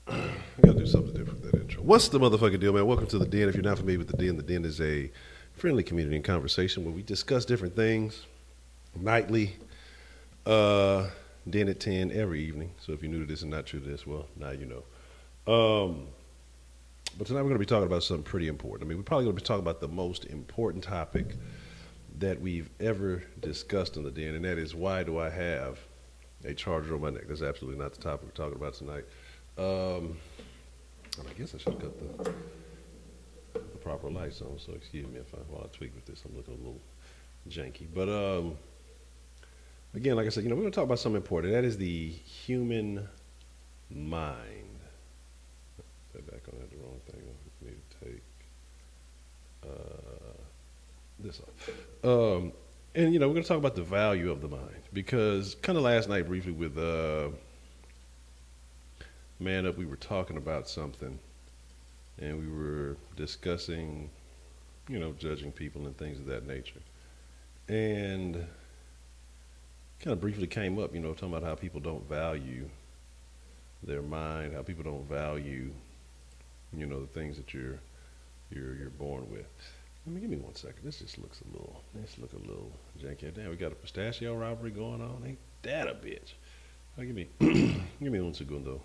I gotta do something different with that intro. What's the motherfucking deal, man? Welcome to the Den. If you're not familiar with the Den is a friendly community and conversation where we discuss different things nightly. Den at 10 every evening. So if you're new to this and not true to this, well, now you know. But tonight we're going to be talking about something pretty important. I mean, we're probably going to be talking about the most important topic that we've ever discussed in the Den, and that is, why do I have a charger on my neck? That's absolutely not the topic we're talking about tonight. And I guess I should cut the proper lights on, so excuse me if while I tweak with this, I'm looking a little janky. But again, like I said, we're going to talk about something important. That is the human mind. Set back on that, the wrong thing. I need to take this off. And we're going to talk about the value of the mind, because kind of last night briefly with Man Up, we were talking about something, and we were discussing, judging people and things of that nature. And kind of briefly came up, talking about how people don't value their mind, how people don't value, the things that you're born with. Give me 1 second. This just looks a little janky. Damn, we got a pistachio robbery going on. Ain't that a bitch? Give me give me 1 segundo.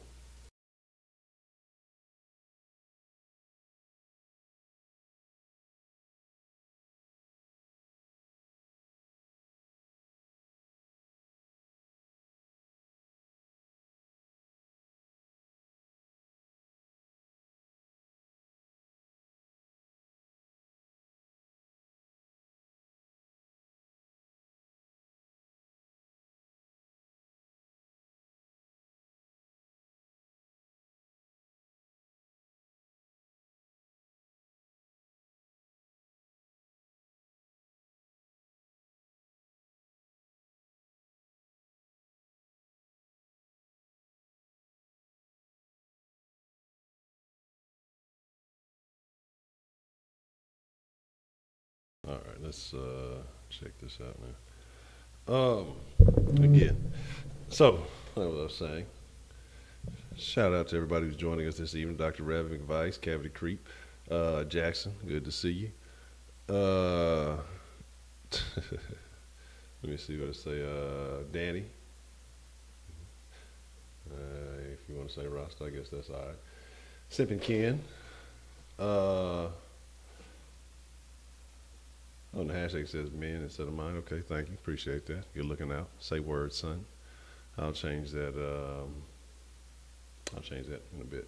All right, let's check this out now. Again, so like what I was saying, shout out to everybody who's joining us this evening. Dr. Rav McVice, Cavity Creep, Jackson, good to see you. Let me see what I say. Danny, if you want to say Rasta, I guess that's all right. ckin. On the hashtag says men instead of mine. Okay, thank you. Appreciate that. Good looking out. Say word, son. I'll change that. I'll change that in a bit.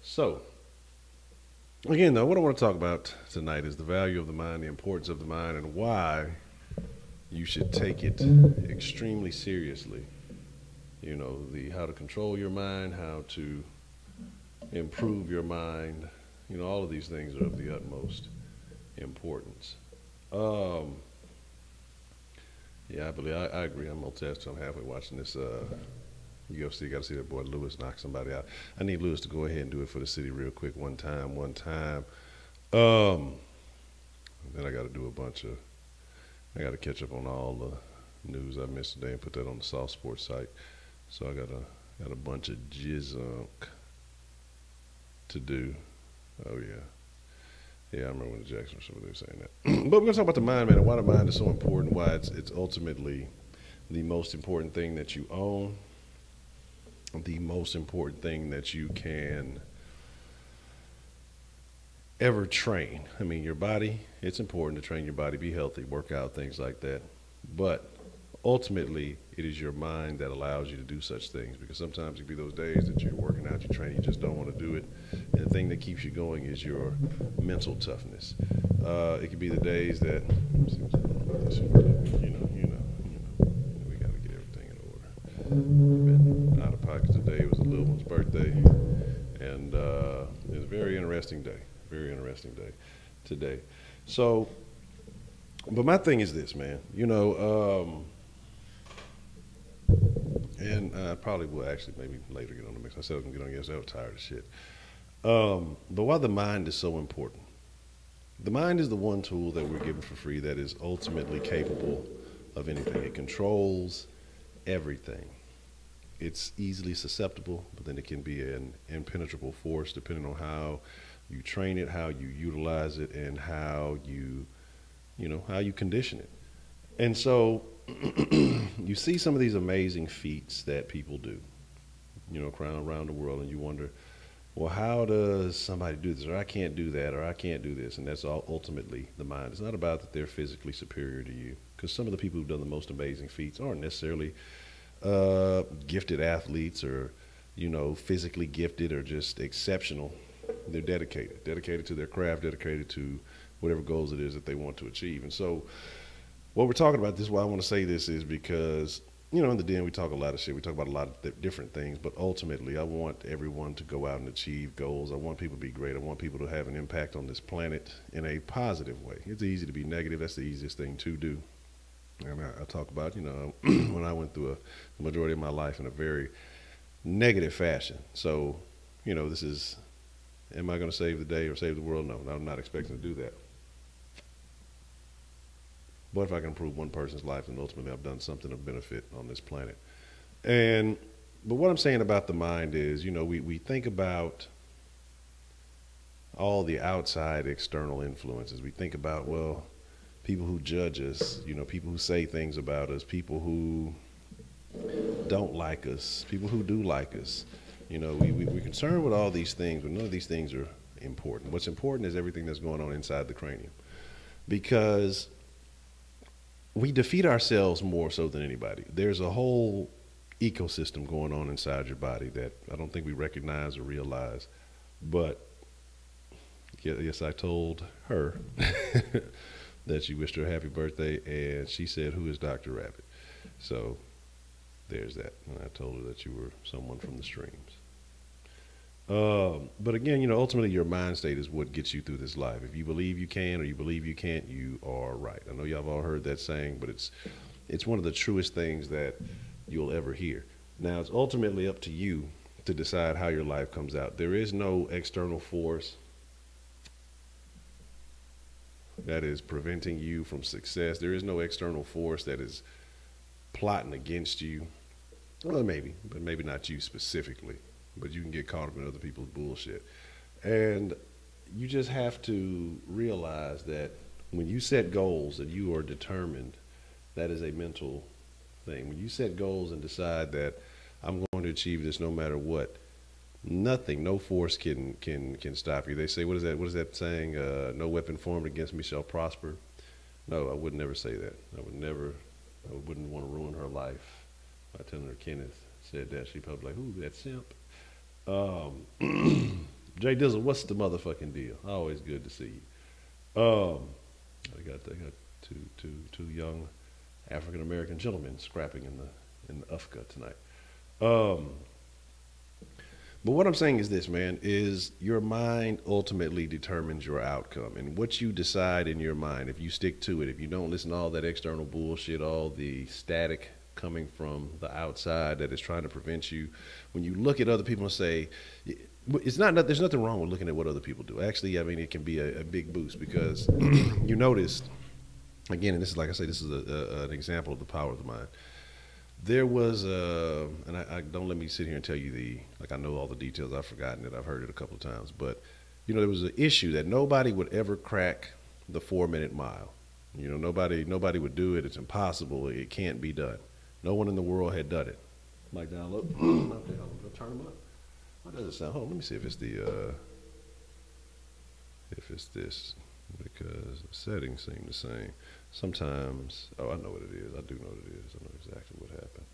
So, again, though, what I want to talk about tonight is the value of the mind, the importance of the mind, and why you should take it extremely seriously. How to control your mind, how to improve your mind. All of these things are of the utmost importance. Yeah, I agree. I'm multitasking. I'm halfway watching this UFC. Got to see that boy Lewis knock somebody out. I need Lewis to go ahead and do it for the city real quick. One time. Then I got to do I got to catch up on all the news I missed today and put that on the Soft Sports site. So I got a bunch of jizzunk to do. Oh yeah. Yeah, I remember when the Jacksons were saying that. But we're going to talk about the mind, man, and why the mind is so important, why it's ultimately the most important thing that you own, the most important thing that you can ever train. I mean, your body, it's important to train your body, be healthy, work out, things like that. But ultimately, it is your mind that allows you to do such things, because sometimes it can be those days that you're working out, you're training, you just don't want to do it. And the thing that keeps you going is your mental toughness. It could be the days that, we got to get everything in order. Been out of pocket today. It was a little one's birthday, and it was a very interesting day today. So, but my thing is this, man, and I probably will actually maybe later get on the mix. I said I was going to get on yesterday. I was tired of shit. But why the mind is so important. The mind is the one tool that we're given for free that is ultimately capable of anything. It controls everything. it's easily susceptible, but then it can be an impenetrable force depending on how you train it, how you utilize it, and how how you condition it. And so you see some of these amazing feats that people do, around the world, and you wonder, well, how does somebody do this? Or I can't do that, or I can't do this. And that's all ultimately the mind. It's not about that they're physically superior to you, because some of the people who've done the most amazing feats aren't necessarily gifted athletes or, physically gifted or just exceptional. They're dedicated to their craft, dedicated to whatever goals it is that they want to achieve. And so what we're talking about, this is why I want to say this, is because in the den, we talk a lot of shit. We talk about a lot of different things, but ultimately, I want everyone to go out and achieve goals. I want people to be great. I want people to have an impact on this planet in a positive way. It's easy to be negative. That's the easiest thing to do. And I talk about, when I went through the majority of my life in a very negative fashion. So, this is, am I going to save the day or save the world? No, I'm not expecting to do that. But if I can improve one person's life, then ultimately I've done something of benefit on this planet. But what I'm saying about the mind is, we think about all the outside external influences. We think about, well, people who judge us, people who say things about us, people who don't like us, people who do like us. We're concerned with all these things, but none of these things are important. What's important is everything that's going on inside the cranium. Because we defeat ourselves more so than anybody. There's a whole ecosystem going on inside your body that I don't think we recognize or realize. But yes, I told her that she wished her a happy birthday, and she said, "Who is Dr. Rabbit?" So there's that. And I told her that you were someone from the streams. But again, ultimately your mind state is what gets you through this life. If you believe you can or you believe you can't, you are right. I know y'all have all heard that saying, but it's one of the truest things that you'll ever hear. Now, it's ultimately up to you to decide how your life comes out. There is no external force that is preventing you from success. There is no external force that is plotting against you. Well, maybe, but maybe not you specifically. But you can get caught up in other people's bullshit. And you just have to realize that when you set goals and you are determined, that is a mental thing. When you set goals and decide that I'm going to achieve this no matter what, nothing, no force can stop you. They say, what is that saying? No weapon formed against me shall prosper. No, I would never say that. I wouldn't want to ruin her life by telling her Kenneth said that. She'd probably be like, ooh, that simp. Jay Dizzle, what's the motherfucking deal? Always good to see you. They got two young African American gentlemen scrapping in the UFCA tonight. But what I'm saying is this, man, is your mind ultimately determines your outcome. And what you decide in your mind, if you stick to it, if you don't listen to all that external bullshit, all the static coming from the outside that is trying to prevent you, when you look at other people and say, there's nothing wrong with looking at what other people do. Actually, I mean, it can be a big boost because you notice, again, and this is, like I say, this is an example of the power of the mind. There was, and I don't let me sit here and tell you I know all the details, I've forgotten it, I've heard it a couple of times, but, there was an issue that nobody would ever crack the 4-minute mile. Nobody would do it, it's impossible, it can't be done. No one in the world had done it. Mike down low. Okay, hold on, turn them up. What does it sound? Hold on, let me see if it's this, because the settings seem the same. Sometimes, oh, I know what it is. I do know what it is. I know exactly what happened.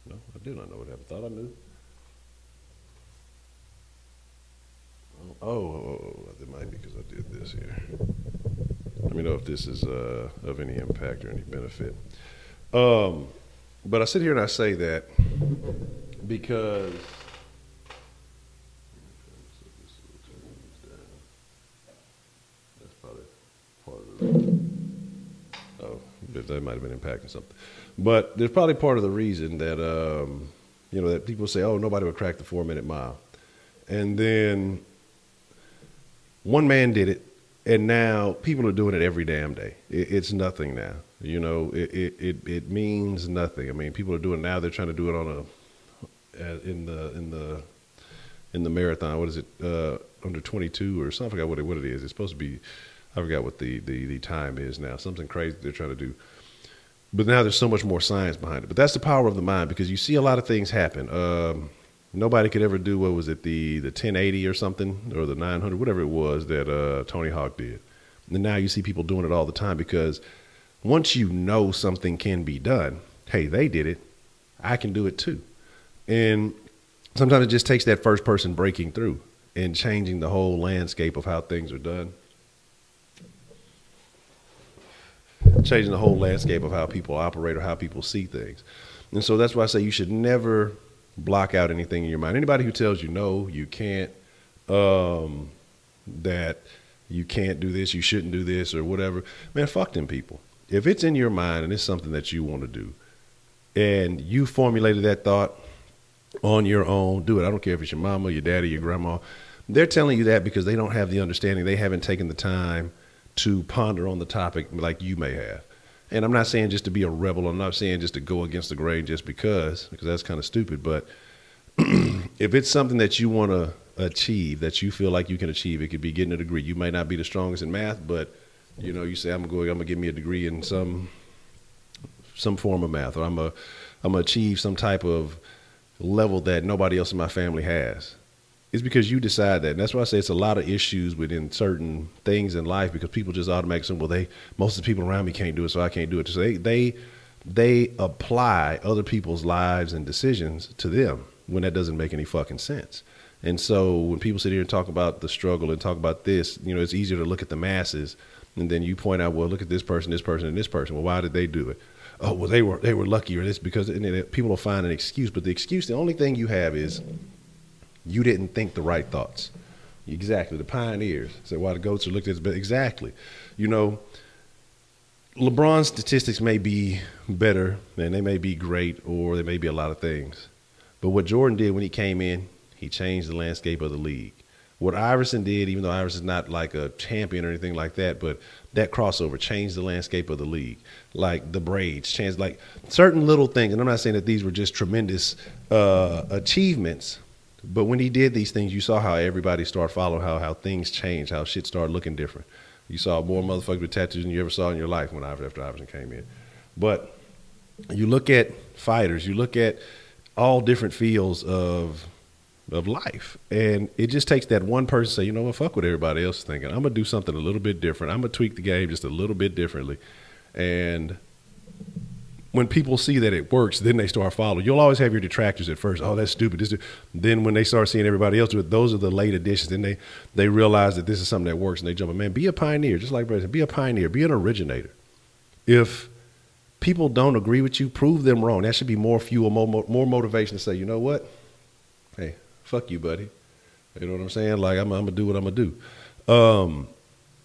No, I do not know what happened. Thought I knew. Oh, it might be because I did this here. Let me know if this is of any impact or any benefit. But I sit here and I say that because that's probably part of the reason. Oh, that might have been impacting something. But there's probably part of the reason that that people say, oh, nobody would crack the 4-minute mile. And then one man did it, And now people are doing it every damn day. It's nothing now. You know, it means nothing. I mean, people are doing it now. They're trying to do it on in the marathon. What is it? Under 22 or something. I forgot what it is. It's supposed to be. I forgot what the time is now. Something crazy they're trying to do. But now there's so much more science behind it. But that's the power of the mind, because you see a lot of things happen. Nobody could ever do, what was it, the 1080 or something, or the 900, whatever it was that Tony Hawk did. And now you see people doing it all the time, because once you know something can be done, hey, they did it, I can do it too. And sometimes it just takes that first person breaking through and changing the whole landscape of how things are done. Changing the whole landscape of how people operate or how people see things. And so that's why I say you should never block out anything in your mind. Anybody who tells you no, you can't, that you can't do this, you shouldn't do this or whatever, man, fuck them people. If it's in your mind and it's something that you want to do and you formulated that thought on your own, do it. I don't care if it's your mama, your daddy, your grandma. They're telling you that because they don't have the understanding. They haven't taken the time to ponder on the topic like you may have. And I'm not saying just to be a rebel. I'm not saying just to go against the grain just because that's kind of stupid. But if it's something that you want to achieve, that you feel like you can achieve, it could be getting a degree. You may not be the strongest in math, but you know, you say, I'm gonna give me a degree in some form of math, or I'm gonna achieve some type of level that nobody else in my family has. It's because you decide that. And that's why I say it's a lot of issues within certain things in life, because people just automatically say, well, most of the people around me can't do it, so I can't do it. So they apply other people's lives and decisions to them when that doesn't make any fucking sense. And so when people sit here and talk about the struggle and talk about this, you know, it's easier to look at the masses, and then you point out, well, look at this person, and this person. Well, why did they do it? Oh, well, they were lucky, or this, because, and then people will find an excuse. But the excuse, the only thing you have is you didn't think the right thoughts. Exactly. The pioneers said, why the goats are looked at, but exactly. You know, LeBron's statistics may be better, and they may be great, or they may be a lot of things. But what Jordan did when he came in, he changed the landscape of the league. What Iverson did, even though Iverson's not like a champion or anything like that, but that crossover changed the landscape of the league. Like the braids changed, like certain little things. And I'm not saying that these were just tremendous achievements, but when he did these things, you saw how everybody started following, how things changed, how shit started looking different. You saw more motherfuckers with tattoos than you ever saw in your life after Iverson came in. But you look at fighters, you look at all different fields of life, and it just takes that one person to say, you know what, fuck what everybody else is thinking. I'm gonna do something a little bit different. I'm gonna tweak the game just a little bit differently. And when people see that it works, then they start following. You'll always have your detractors at first. Oh, that's stupid. Then when they start seeing everybody else do it, those are the late additions. Then they realize that this is something that works, and they jump in. Man, be a pioneer, just like Brad said. Be a pioneer. Be an originator. If people don't agree with you, prove them wrong. That should be more fuel, more motivation to say, you know what? Hey, fuck you, buddy. You know what I'm saying? Like, I'm going to do what I'm going to do.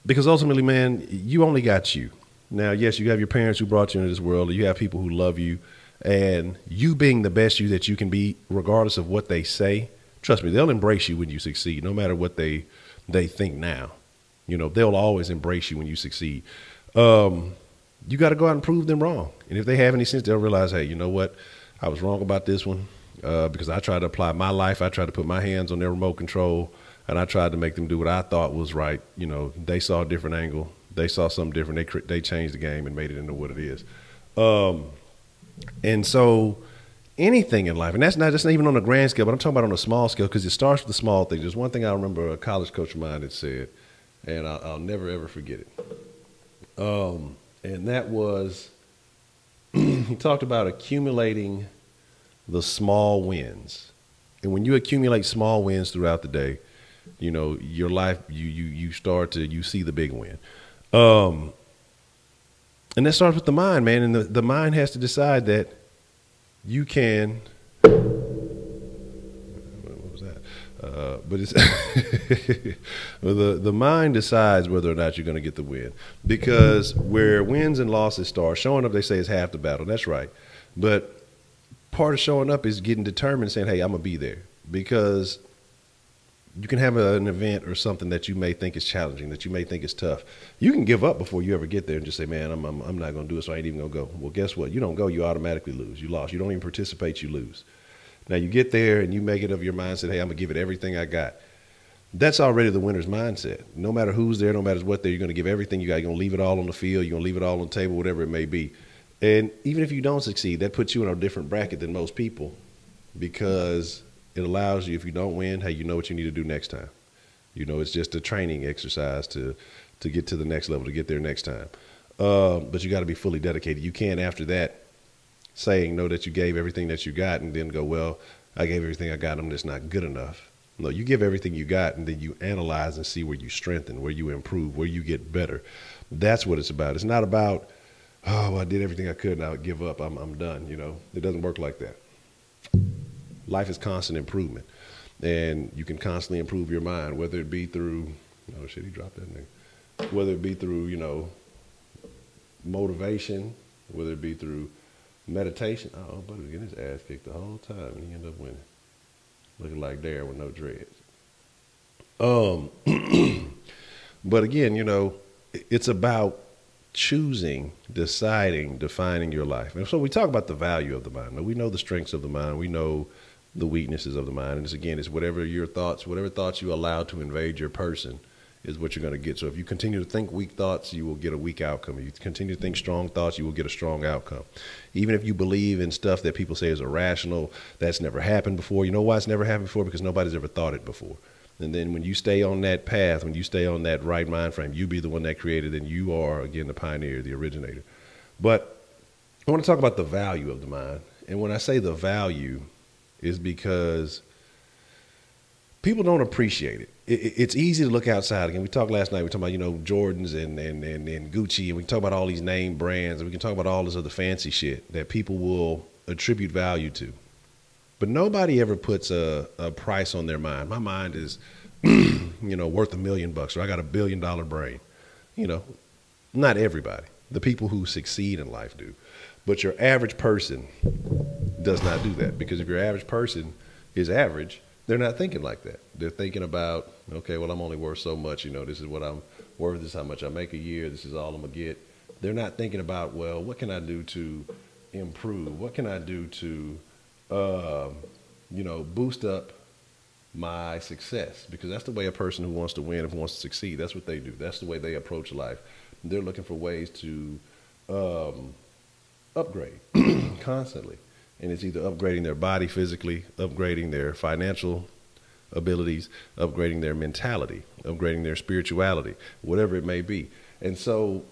Because ultimately, man, you only got you. Now, yes, you have your parents who brought you into this world. You have people who love you. And you being the best you that you can be, regardless of what they say, trust me, they'll embrace you when you succeed, no matter what they think now. You know, they'll always embrace you when you succeed. You got to go out and prove them wrong. And if they have any sense, they'll realize, hey, you know what? I was wrong about this one. Because I tried to apply my life. I tried to put my hands on their remote control, and I tried to make them do what I thought was right. You know, they saw a different angle. They saw something different. They changed the game and made it into what it is. And so anything in life, and that's not even on a grand scale, but I'm talking about on a small scale, because it starts with the small things. There's one thing I remember a college coach of mine had said, and I'll never, ever forget it. And that was, he talked about accumulating the small wins. And when you accumulate small wins throughout the day, you know, your life, you see the big win. And that starts with the mind, man. And the mind has to decide that you can, what was that? But it's, the mind decides whether or not you're going to get the win, because where wins and losses start, showing up, they say, is half the battle. That's right. But part of showing up is getting determined, saying, hey, I'm going to be there. Because you can have an event or something that you may think is challenging, that you may think is tough. You can give up before you ever get there and just say, man, I'm not going to do it, so I ain't even going to go. Well, guess what? You don't go, you automatically lose. You lost. You don't even participate, you lose. Now, you get there and you make it of your mindset, hey, I'm going to give it everything I got. That's already the winner's mindset. No matter who's there, no matter what there, you're going to give everything you got. You're going to leave it all on the field. You're going to leave it all on the table, whatever it may be. And even if you don't succeed, that puts you in a different bracket than most people, because it allows you, if you don't win, hey, you know what you need to do next time. You know, it's just a training exercise to get to the next level, to get there next time. But you got to be fully dedicated. You can't, after that, saying, know that you gave everything that you got and then go, well, I gave everything I got, I'm just not good enough. No, you give everything you got, and then you analyze and see where you strengthen, where you improve, where you get better. That's what it's about. It's not about, oh, I did everything I could, now I give up, I'm done. You know, it doesn't work like that. Life is constant improvement, and you can constantly improve your mind, whether it be through, oh shit, he dropped that nigga. Whether it be through, you know, motivation, whether it be through meditation. Oh, buddy was getting his ass kicked the whole time, and he ended up winning. Looking like Darren with no dreads. But again, you know, it's about choosing, deciding, defining your life. And so we talk about the value of the mind. Now, we know the strengths of the mind. We know the weaknesses of the mind. And it's whatever your thoughts, whatever thoughts you allow to invade your person is what you're going to get. So if you continue to think weak thoughts, you will get a weak outcome. If you continue to think strong thoughts, you will get a strong outcome. Even if you believe in stuff that people say is irrational, that's never happened before. You know why it's never happened before? Because nobody's ever thought it before. And then when you stay on that path, when you stay on that right mind frame, you be the one that created, and you are, again, the pioneer, the originator. But I want to talk about the value of the mind. And when I say the value, is because people don't appreciate it. It's easy to look outside. Again, we talked last night, we talked about, you know, Jordans and Gucci, and we can talk about all these name brands, and we can talk about all this other fancy shit that people will attribute value to. But nobody ever puts a price on their mind. My mind is, you know, worth $1 million, or I got $1 billion brain. You know, not everybody. The people who succeed in life do. But your average person does not do that, because if your average person is average, they're not thinking like that. They're thinking about, okay, well, I'm only worth so much. You know, this is what I'm worth. This is how much I make a year. This is all I'm going to get. They're not thinking about, well, what can I do to improve? What can I do to, you know, boost up my success? Because that's the way a person who wants to win, who wants to succeed, that's what they do. That's the way they approach life. They're looking for ways to upgrade constantly. And it's either upgrading their body physically, upgrading their financial abilities, upgrading their mentality, upgrading their spirituality, whatever it may be. And so,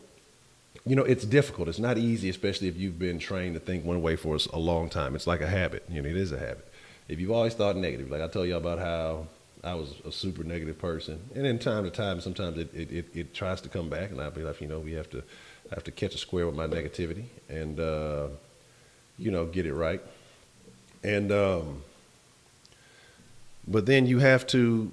you know, it's difficult. It's not easy, especially if you've been trained to think one way for a long time. It's like a habit. You know, it is a habit. If you've always thought negative, like I tell you about how I was a super negative person, and in time to time, sometimes it tries to come back, and I'll be like, you know, I have to catch a square with my negativity and, you know, get it right. And, but then you got to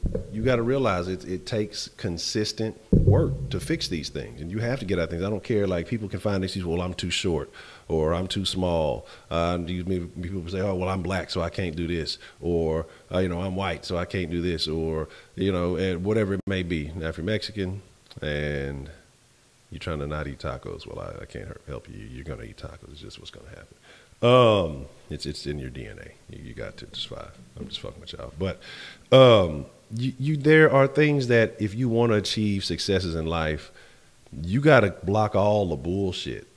realize it takes consistent work to fix these things. And you have to get out things. I don't care. Like, people can find excuses, well, I'm too short, or I'm too small. People say, oh, well, I'm black, so I can't do this. Or, you know, I'm white, so I can't do this. Or, you know, and whatever it may be. Now, if you're Mexican and you're trying to not eat tacos, well, I can't help you. You're going to eat tacos. It's just what's going to happen. It's in your DNA. You got to survive. I'm just fucking with y'all. But there are things that if you want to achieve successes in life, you got to block all the bullshit.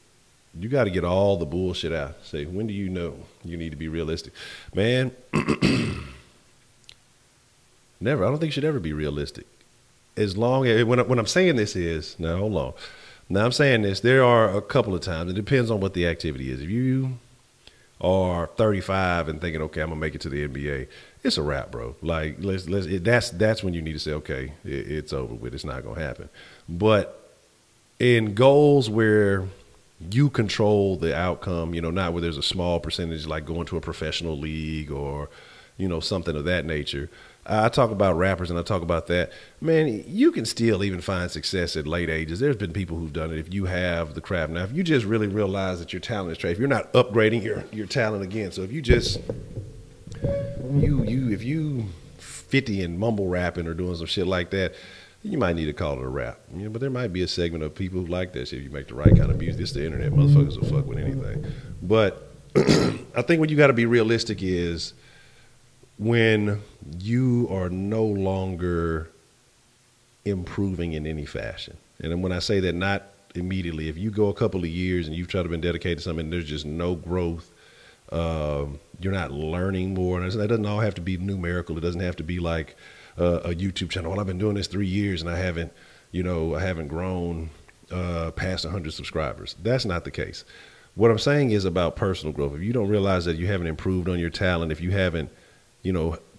You got to get all the bullshit out. Say, when do you know you need to be realistic? Man, never. I don't think you should ever be realistic. As long as, when I'm saying this is, now hold on. Now I'm saying this, there are a couple of times, it depends on what the activity is. If you are 35 and thinking, okay, I'm gonna make it to the NBA, it's a wrap, bro. Like, that's when you need to say, okay, it's over with. It's not gonna happen. But in goals where you control the outcome, you know, not where there's a small percentage like going to a professional league or, you know, something of that nature. I talk about rappers and I talk about that. Man, you can still even find success at late ages. There's been people who've done it if you have the craft. Now, if you just really realize that your talent is trash, if you're not upgrading your talent again, so if you just, if you 50 and mumble rapping or doing some shit like that, you might need to call it a rap. You know, but there might be a segment of people who like that shit if you make the right kind of music. It's the internet. Motherfuckers will fuck with anything. But I think what you got to be realistic is when you are no longer improving in any fashion. And when I say that, not immediately. If you go a couple of years and you've tried to been dedicated to something and there's just no growth, you're not learning more. And that doesn't all have to be numerical. It doesn't have to be like a YouTube channel. Well, I've been doing this 3 years and I haven't grown past 100 subscribers. That's not the case. What I'm saying is about personal growth. If you don't realize that you haven't improved on your talent, if you haven't,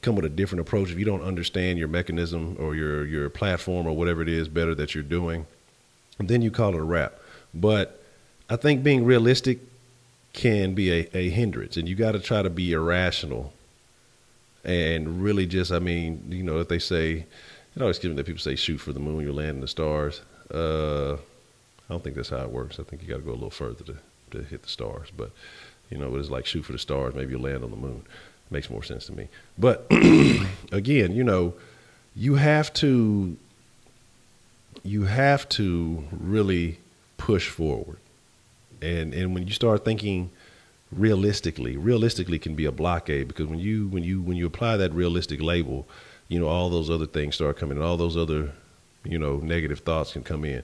come with a different approach, if you don't understand your mechanism or your platform or whatever it is better that you're doing, then you call it a wrap. But I think being realistic can be a hindrance, and you got to try to be irrational and really just, if they say, it always gives me that people say shoot for the moon, you'll land in the stars. I don't think that's how it works. I think you got to go a little further to hit the stars. But, it's like shoot for the stars, maybe you'll land on the moon. Makes more sense to me. But again, you have to really push forward. And when you start thinking realistically can be a blockade, because when you apply that realistic label, all those other things start coming in, all those other, negative thoughts can come in.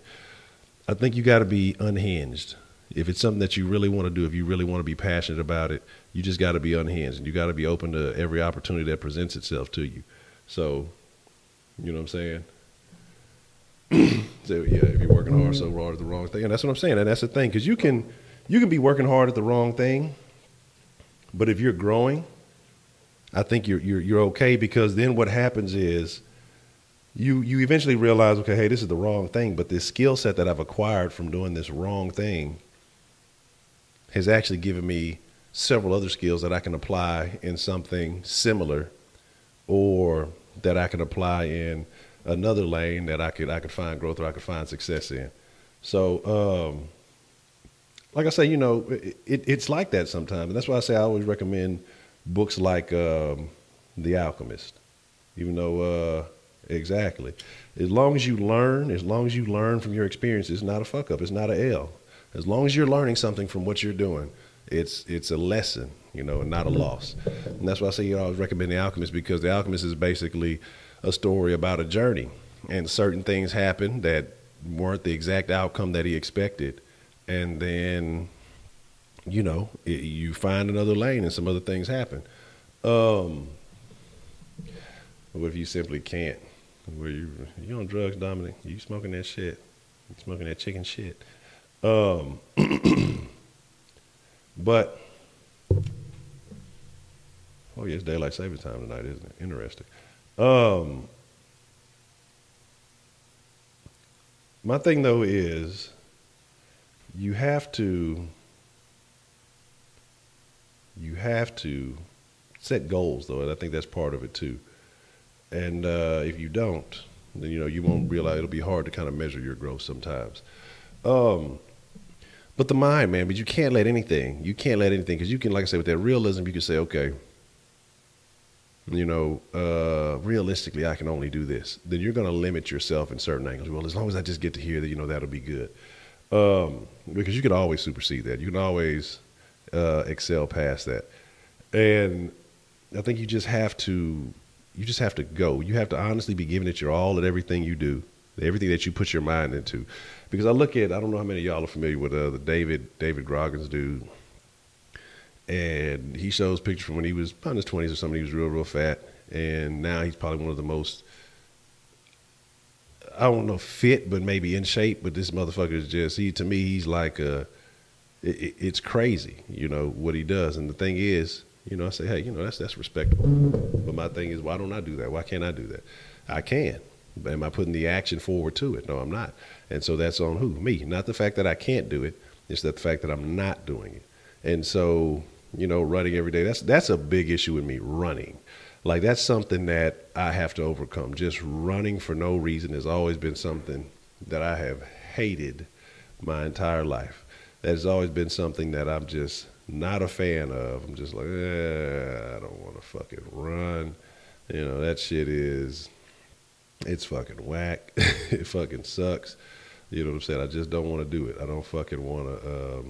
I think you got to be unhinged. If it's something that you really want to do, if you really want to be passionate about it, you just got to be unhinged, and you got to be open to every opportunity that presents itself to you. So, you know what I'm saying? So yeah, if you're working hard so hard at the wrong thing, and that's what I'm saying, and that's the thing, because you can be working hard at the wrong thing, but if you're growing, I think you're okay, because then what happens is you eventually realize, okay, hey, this is the wrong thing, but this skill set that I've acquired from doing this wrong thing has actually given me several other skills that I can apply in something similar, or that I can apply in another lane that I could find growth, or I could find success in. So, like I say, it's like that sometimes. And that's why I say I always recommend books like The Alchemist, even though, exactly. As long as you learn from your experience, it's not a fuck up. It's not a L. As long as you're learning something from what you're doing, it's a lesson, and not a loss. And that's why I say I always recommend The Alchemist, because The Alchemist is basically a story about a journey, and certain things happen that weren't the exact outcome that he expected. And then, you find another lane and some other things happen. What if you simply can't? Where you on drugs, Dominic? You smoking that shit? You smoking that chicken shit? But, oh yeah, it's daylight saving time tonight, isn't it? Interesting. My thing though is you have to set goals though, and I think that's part of it too. And if you don't, then you won't realize. It'll be hard to kind of measure your growth sometimes. But the mind, man, but you can't let anything, because you can, like I said, with that realism, you can say, okay, realistically, I can only do this. Then you're going to limit yourself in certain angles. Well, as long as I just get to here, that, that'll be good. Because you can always supersede that. You can always excel past that. And I think you just have to go. You have to honestly be giving it your all at everything you do, everything that you put your mind into. Because I don't know how many of y'all are familiar with the David Goggins dude. And he shows pictures from when he was in his 20s or something. He was real, real fat. And now he's probably one of the most, I don't know, fit, but maybe in shape. But this motherfucker is just, to me, he's like, it's crazy, what he does. And the thing is, I say, hey, that's respectable. But my thing is, why don't I do that? Why can't I do that? I can. But am I putting the action forward to it? No, I'm not. And so that's on who? Me. Not the fact that I can't do it. It's the fact that I'm not doing it. And so, running every day, that's a big issue with me, running. Like, that's something that I have to overcome. Just running for no reason has always been something that I have hated my entire life. That has always been something that I'm just not a fan of. I'm just like, I don't want to fucking run. You know, that shit is, it's fucking whack. It fucking sucks. You know what I'm saying? I just don't want to do it. I don't fucking want to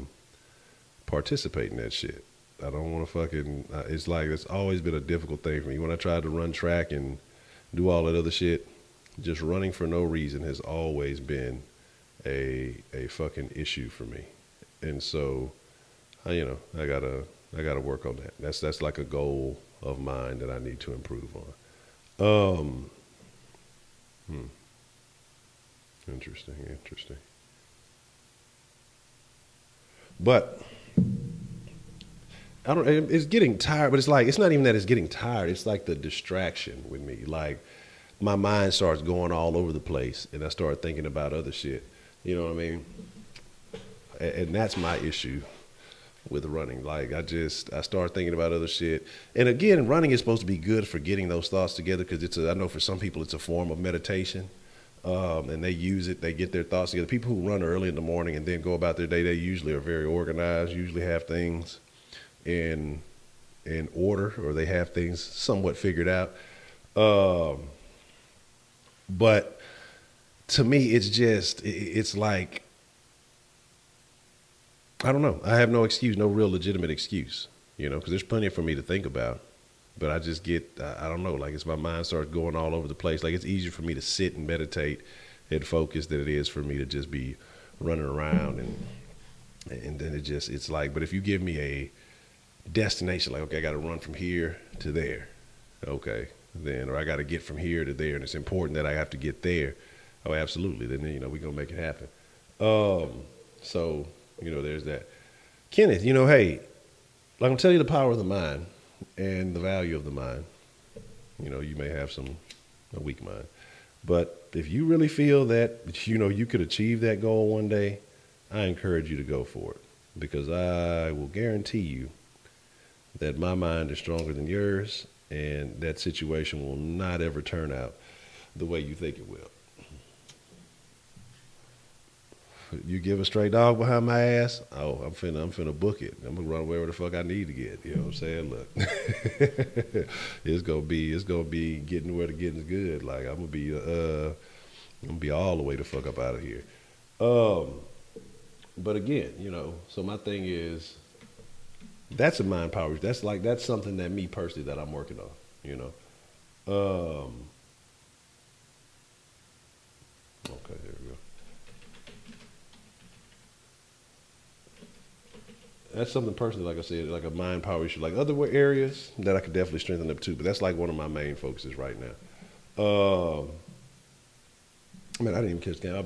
participate in that shit. I don't want to fucking. It's like it's always been a difficult thing for me. When I tried to run track and do all that other shit, just running for no reason has always been a fucking issue for me. And so, you know, I gotta work on that. That's like a goal of mine that I need to improve on. Hmm. Interesting, interesting. But I don't. It's getting tired, but it's like it's not even that it's getting tired. It's like the distraction with me. Like my mind starts going all over the place, and I start thinking about other shit. You know what I mean? And that's my issue with running. Like I start thinking about other shit. And again, running is supposed to be good for getting those thoughts together because I know for some people it's a form of meditation. And they use it, they get their thoughts together. People who run early in the morning and then go about their day, they usually are very organized, usually have things in order, or they have things somewhat figured out. But to me, it's like, I don't know. I have no excuse, no real legitimate excuse, you know, because there's plenty for me to think about. But I just I don't know, like it's my mind starts going all over the place. Like it's easier for me to sit and meditate and focus than it is for me to just be running around and then it's like, but if you give me a destination, like, okay, I got to run from here to there. Okay. Then, or I got to get from here to there. And it's important that I have to get there. Oh, absolutely. Then, you know, we're going to make it happen. So, you know, there's that. Kenneth, you know, hey, like I'm telling you the power of the mind and the value of the mind. You know, you may have a weak mind. But if you really feel that, you know, you could achieve that goal one day, I encourage you to go for it. Because I will guarantee you that my mind is stronger than yours, and that situation will not ever turn out the way you think it will. You give a stray dog behind my ass, oh, I'm finna book it. I'm gonna run wherever the fuck I need to get. You know what I'm saying? Look, it's gonna be getting where the getting's good. Like I'm gonna be all the way the fuck up out of here. But again, you know, so my thing is, that's a mind power. That's something that me personally that I'm working on. You know. Okay, there we go. That's something personally, like I said, like a mind power issue. Like other areas that I could definitely strengthen up too. But that's like one of my main focuses right now. I mean, I didn't even catch the game.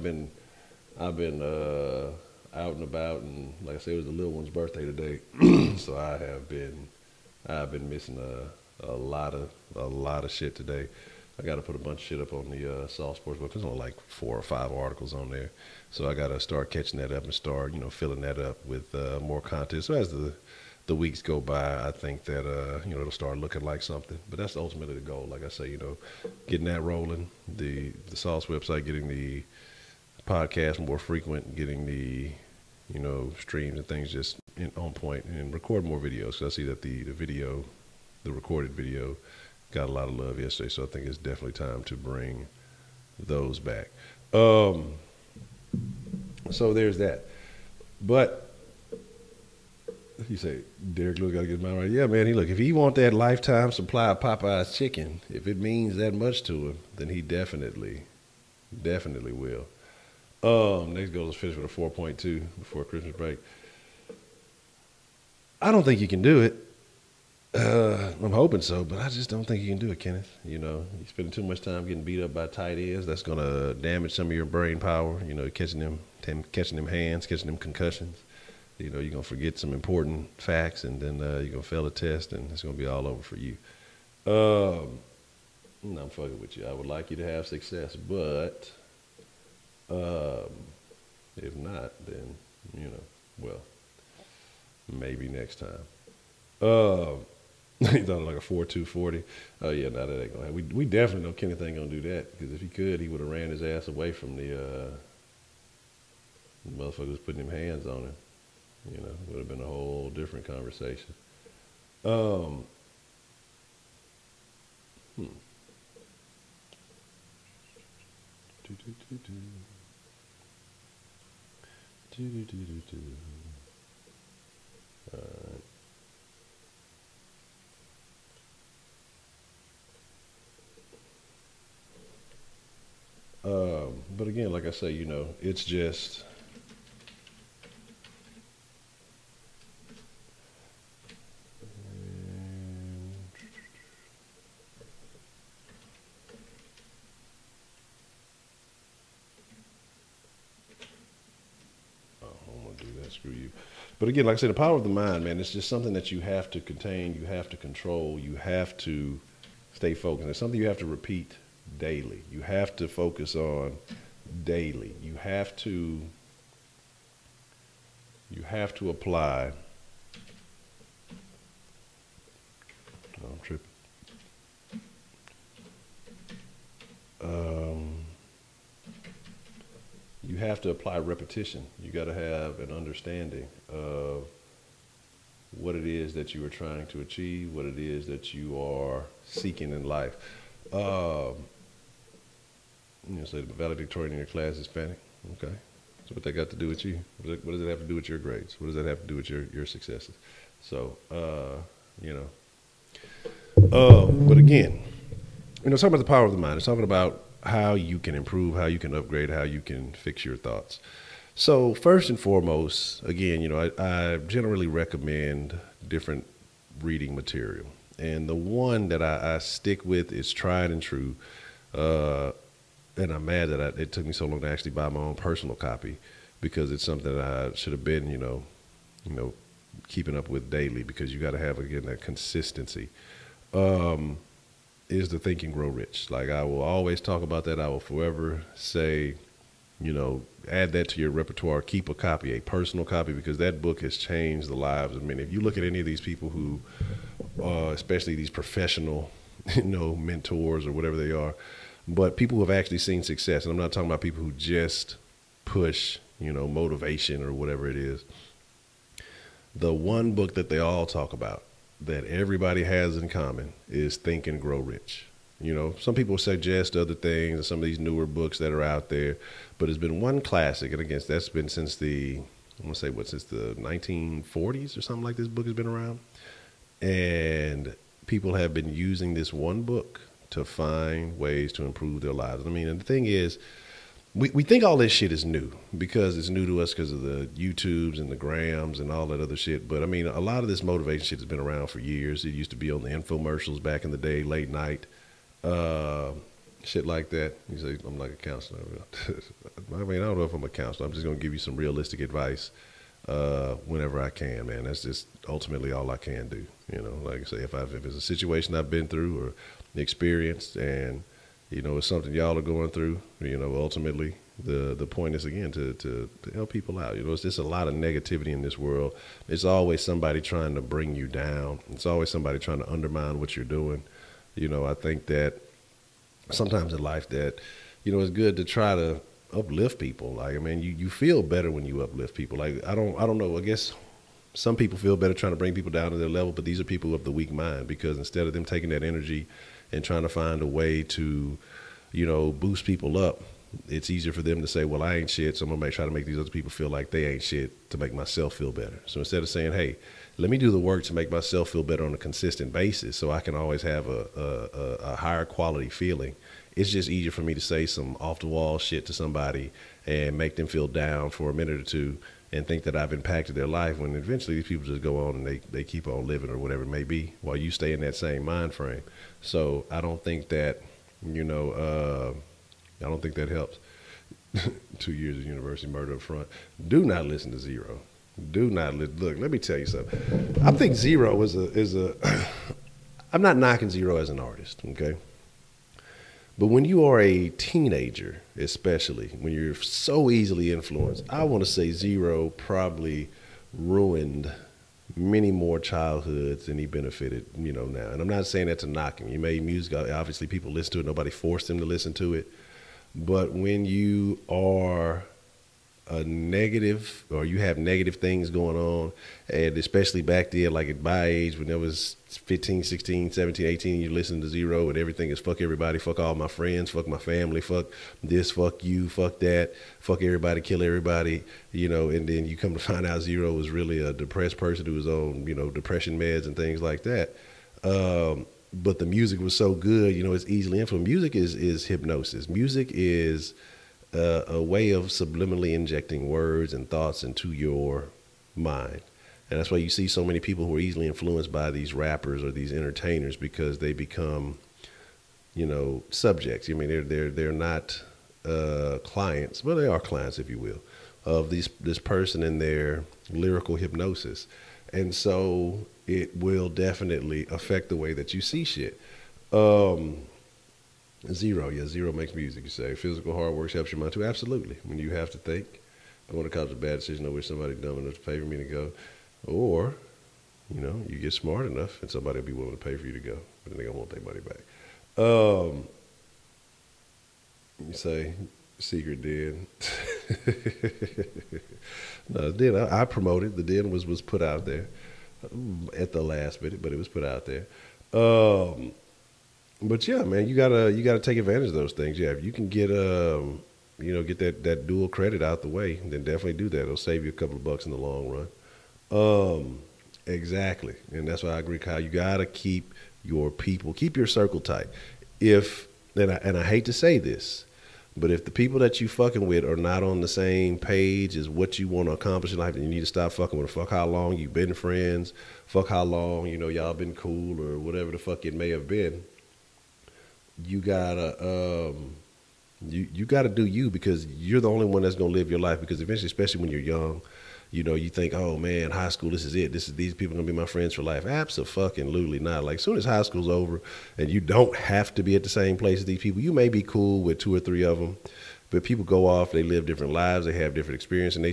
I've been out and about, and like I said, it was the little one's birthday today, so I've been missing a lot of shit today. I got to put a bunch of shit up on the Soft Sports book. There's only like 4 or 5 articles on there, so I got to start catching that up and start, you know, filling that up with more content. So as the weeks go by, I think that you know, it'll start looking like something. But that's ultimately the goal. Like I say, you know, getting that rolling, the Sauce website, getting the podcast more frequent, getting the, you know, streams and things just on point, and record more videos. So I see that the recorded video got a lot of love yesterday, so I think it's definitely time to bring those back. So there's that. But you say Derek Lewis got to get his mind right. Yeah, man. If he want that lifetime supply of Popeye's chicken, if it means that much to him, then he definitely will. Next goal is finish with a 4.2 before Christmas break. I don't think you can do it. I'm hoping so, but I just don't think you can do it, Kenneth. You know, you're spending too much time getting beat up by tight ends. That's gonna damage some of your brain power. You know, catching them hands, catching them concussions. You know, you're gonna forget some important facts, and then you're gonna fail a test, and it's gonna be all over for you. I'm fucking with you. I would like you to have success, but if not, then, you know, well, maybe next time. He thought like a 4.240. Oh yeah, no, that ain't gonna happen. We definitely know Kenneth ain't gonna do that, because if he could, he would have ran his ass away from the motherfuckers putting them hands on him. You know, would have been a whole different conversation. But again, like I say, it's just. Screw you. But again, like I said, the power of the mind, man, it's just something that you have to contain, you have to control, you have to stay focused. It's something you have to repeat daily. You have to focus on daily. You have to apply. Oh, I'm tripping. You have to apply repetition. You got to have an understanding of what it is that you are trying to achieve, what it is that you are seeking in life. Say the valedictorian in your class is Hispanic. Okay. So what that got to do with you? What does it have to do with your grades? What does that have to do with your successes? So, but again, talking about the power of the mind. It's talking about how you can improve, how you can upgrade, how you can fix your thoughts. So first and foremost, again, I generally recommend different reading material. And the one that I stick with is tried and true. And I'm mad that it took me so long to actually buy my own personal copy, because it's something that I should have been, keeping up with daily, because you got to have, again, that consistency. Is the Think and Grow Rich. Like, I will always talk about that. I will forever say, add that to your repertoire. Keep a copy, a personal copy, because that book has changed the lives of many. If you look at any of these people who, especially these professional, mentors or whatever they are, but people who have actually seen success, and I'm not talking about people who just push, motivation or whatever it is. The one book that they all talk about, that everybody has in common, is Think and Grow Rich. Some people suggest other things and some of these newer books that are out there, but it's been one classic, and again, that's been since since the 1940s or something like this book has been around. And people have been using this one book to find ways to improve their lives. And the thing is, we think all this shit is new because it's new to us because of the YouTubes and the Grams and all that other shit. But a lot of this motivation shit has been around for years. It used to be on the infomercials back in the day, late night, shit like that. You say, I'm like a counselor. I don't know if I'm a counselor. I'm just going to give you some realistic advice whenever I can, man. That's just ultimately all I can do. Like I say, if it's a situation I've been through or experienced, and it's something y'all are going through, ultimately the point is, again, to help people out. It's just a lot of negativity in this world. It's always somebody trying to bring you down. It's always somebody trying to undermine what you're doing. I think that sometimes in life that, it's good to try to uplift people. Like, you feel better when you uplift people. Like, I don't know. I guess some people feel better trying to bring people down to their level, but these are people of the weak mind, because instead of them taking that energy and trying to find a way to, boost people up, it's easier for them to say, well, I ain't shit, so I'm going to try to make these other people feel like they ain't shit to make myself feel better. So instead of saying, hey, let me do the work to make myself feel better on a consistent basis so I can always have a higher quality feeling, it's just easier for me to say some off-the-wall shit to somebody and make them feel down for a minute or two and think that I've impacted their life, when eventually these people just go on and they keep on living or whatever it may be while you stay in that same mind frame. So I don't think that, I don't think that helps. 2 years of university, murder up front. Do not listen to Zero. Do not look. Let me tell you something. I think Zero is a. I'm not knocking Zero as an artist, okay? But when you are a teenager, especially when you're so easily influenced, I want to say Zero probably ruined many more childhoods than he benefited, now. And I'm not saying that to knock him. He made music. Obviously, people listen to it. Nobody forced him to listen to it. But when you are a negative, or you have negative things going on, and especially back then, like at my age, when there was 15, 16, 17, 18, you listen to Zero and everything is fuck everybody, fuck all my friends, fuck my family, fuck this, fuck you, fuck that, fuck everybody, kill everybody, and then you come to find out Zero was really a depressed person who was on, depression meds and things like that. But the music was so good, it's easily influenced. Music is hypnosis. Music is a way of subliminally injecting words and thoughts into your mind. And that's why you see so many people who are easily influenced by these rappers or these entertainers, because they become, subjects. I mean, they're not clients, well, they are clients, if you will, of this person and their lyrical hypnosis. And so it will definitely affect the way that you see shit. Zero makes music, you say. Physical hard work helps your mind too. Absolutely. When you have to think, going to college is a bad decision, I wish somebody dumb enough to pay for me to go. Or, you get smart enough and somebody will be willing to pay for you to go, but then they're going to want their money back. You say, Secret Den. No, Den, I promoted. The Den was put out there at the last minute, but it was put out there. But yeah, man, you gotta take advantage of those things. Yeah, if you can get get that dual credit out the way, then definitely do that. It'll save you a couple of bucks in the long run. Exactly, and that's why I agree, Kyle. You gotta keep your people, keep your circle tight. And I hate to say this, but if the people that you fucking with are not on the same page as what you want to accomplish in life, then you need to stop fucking with them. Fuck how long you've been friends. Fuck how long y'all been cool or whatever the fuck it may have been. You gotta you gotta do you, because you're the only one that's gonna live your life. Because eventually, especially when you're young, you think, oh man, high school, this is it. These people are gonna be my friends for life. Abso-fucking-lutely not. Like, as soon as high school's over, and you don't have to be at the same place as these people, you may be cool with 2 or 3 of them, but people go off, they live different lives, they have different experience, and they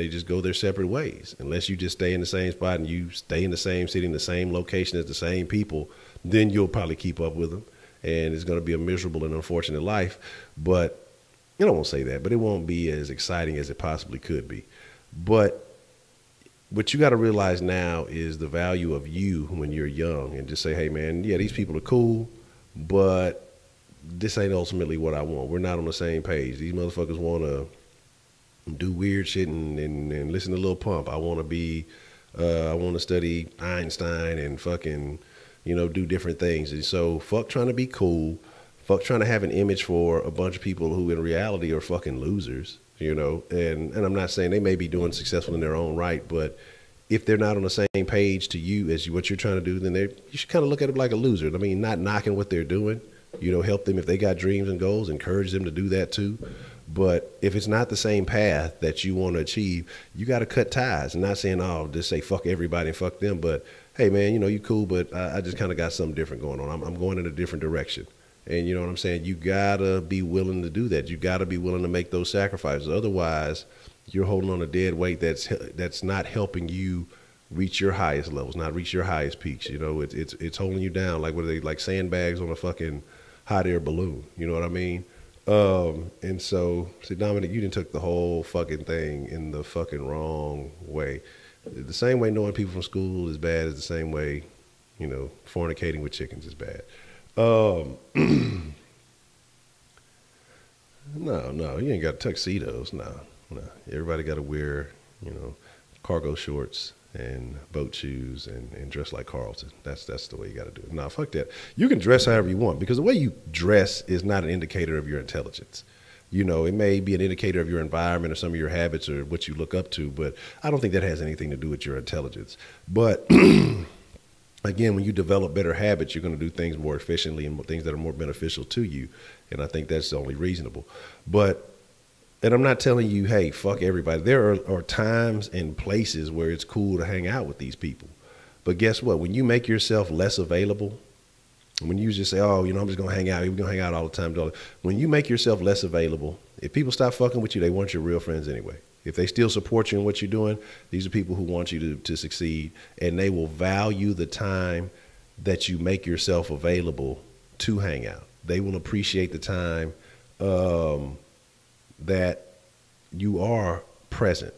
just go their separate ways. Unless you just stay in the same spot and you stay in the same city, in the same location as the same people, then you'll probably keep up with them. And it's going to be a miserable and unfortunate life. But, I won't say that, but it won't be as exciting as it possibly could be. But what you got to realize now is the value of you when you're young, and just say, hey, man, yeah, these people are cool, but this ain't ultimately what I want. We're not on the same page. These motherfuckers want to do weird shit and listen to Lil Pump. I want to study Einstein and fucking, do different things. And so fuck trying to be cool. Fuck trying to have an image for a bunch of people who in reality are fucking losers, and I'm not saying they may be doing successful in their own right, but if they're not on the same page to you as what you're trying to do, then you should kind of look at it like a loser. I mean, not knocking what they're doing, help them if they got dreams and goals, encourage them to do that too. But if it's not the same path that you want to achieve, you got to cut ties. I'm not saying, oh, just say fuck everybody and fuck them, but hey, man, you cool, but I just kind of got something different going on. I'm going in a different direction. And you know what I'm saying? You got to be willing to do that. You got to be willing to make those sacrifices. Otherwise, you're holding on a dead weight that's not helping you reach your highest levels, not reach your highest peaks. It's holding you down like, what are they, like sandbags on a fucking hot air balloon. You know what I mean? And so, see, Dominic, you done took the whole fucking thing in the fucking wrong way. The same way knowing people from school is bad is the same way, fornicating with chickens is bad. No, you ain't got tuxedos. No. Everybody got to wear, cargo shorts and boat shoes and dress like Carlton. That's the way you got to do it. Nah, fuck that. You can dress however you want, because the way you dress is not an indicator of your intelligence. It may be an indicator of your environment or some of your habits or what you look up to, but I don't think that has anything to do with your intelligence. But again, when you develop better habits, you're going to do things more efficiently and things that are more beneficial to you. And I think that's only reasonable. And I'm not telling you, hey, fuck everybody. There are times and places where it's cool to hang out with these people. But guess what? When you make yourself less available, when you just say, oh, I'm just going to hang out. We're going to hang out all the time. When you make yourself less available, if people stop fucking with you, they weren't your real friends anyway. If they still support you in what you're doing, these are people who want you to succeed, and they will value the time that you make yourself available to hang out. They will appreciate the time that you are present.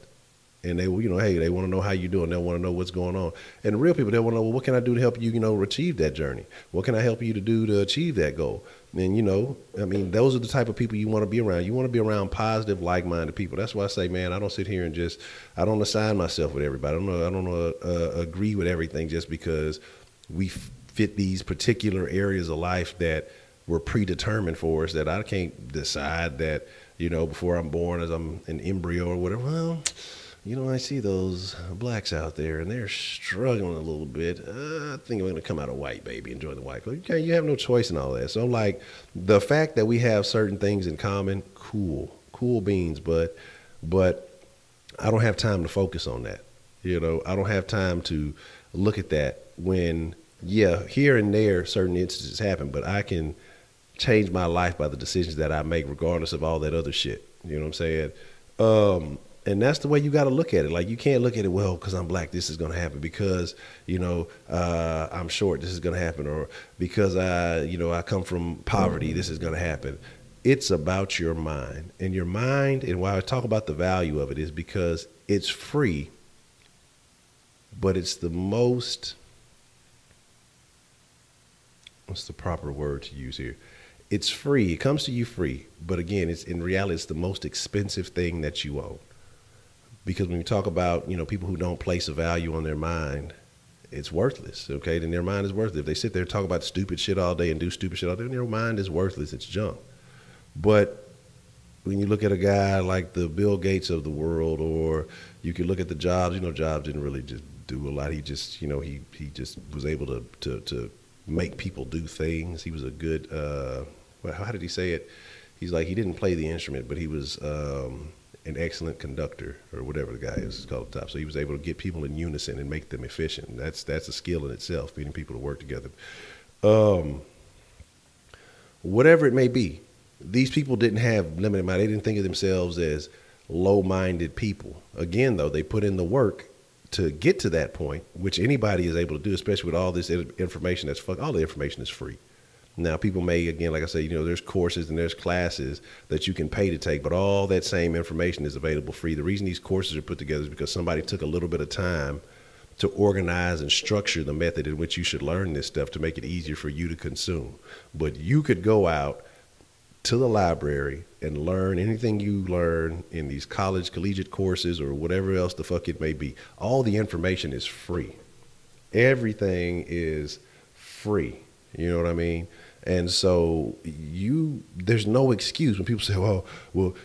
And they, hey, they want to know how you're doing. They want to know what's going on. And the real people, they want to know, well, what can I do to help you, achieve that journey? What can I help you to do to achieve that goal? And, I mean, those are the type of people you want to be around. You want to be around positive, like-minded people. That's why I say, man, I don't sit here and I don't assign myself with everybody. I don't agree with everything just because we fit these particular areas of life that were predetermined for us, that I can't decide that, before I'm born, as I'm an embryo or whatever. Well, I see those blacks out there, and they're struggling a little bit. I think I'm going to come out a white baby and join the white club. Okay, you have no choice in all that. So, like, the fact that we have certain things in common, cool beans, but I don't have time to focus on that. I don't have time to look at that when, here and there, certain instances happen, but I can change my life by the decisions that I make, regardless of all that other shit. You know what I'm saying? And that's the way you got to look at it. Like, you can't look at it, well, because I'm black, this is going to happen. Because, I'm short, this is going to happen. Or because I come from poverty, this is going to happen. It's about your mind. And your mind, and why I talk about the value of it, is because it's free, but it's the most, what's the proper word to use here? It's free. It comes to you free. But again, in reality, it's the most expensive thing that you own. Because when you talk about, people who don't place a value on their mind, it's worthless, okay? Then their mind is worthless. If they sit there and talk about stupid shit all day and do stupid shit all day, then their mind is worthless. It's junk. But when you look at a guy like the Bill Gates of the world, or you could look at the Jobs, Jobs didn't really just do a lot. He just, he just was able to make people do things. He was a good, how did he say it? He's like, he didn't play the instrument, but he was an excellent conductor, or whatever the guy is. It's called the top. So he was able to get people in unison and make them efficient. That's a skill in itself, getting people to work together. Whatever it may be, these people didn't have limited mind. They didn't think of themselves as low-minded people. Again, though, they put in the work to get to that point, which anybody is able to do, especially with all this information all the information is free. Now, people may, again, like I say, there's courses and there's classes that you can pay to take, but all that same information is available free. The reason these courses are put together is because somebody took a little bit of time to organize and structure the method in which you should learn this stuff to make it easier for you to consume. But you could go out to the library and learn anything you learn in these collegiate courses or whatever else the fuck it may be. All the information is free. Everything is free. You know what I mean? And so there's no excuse when people say, well,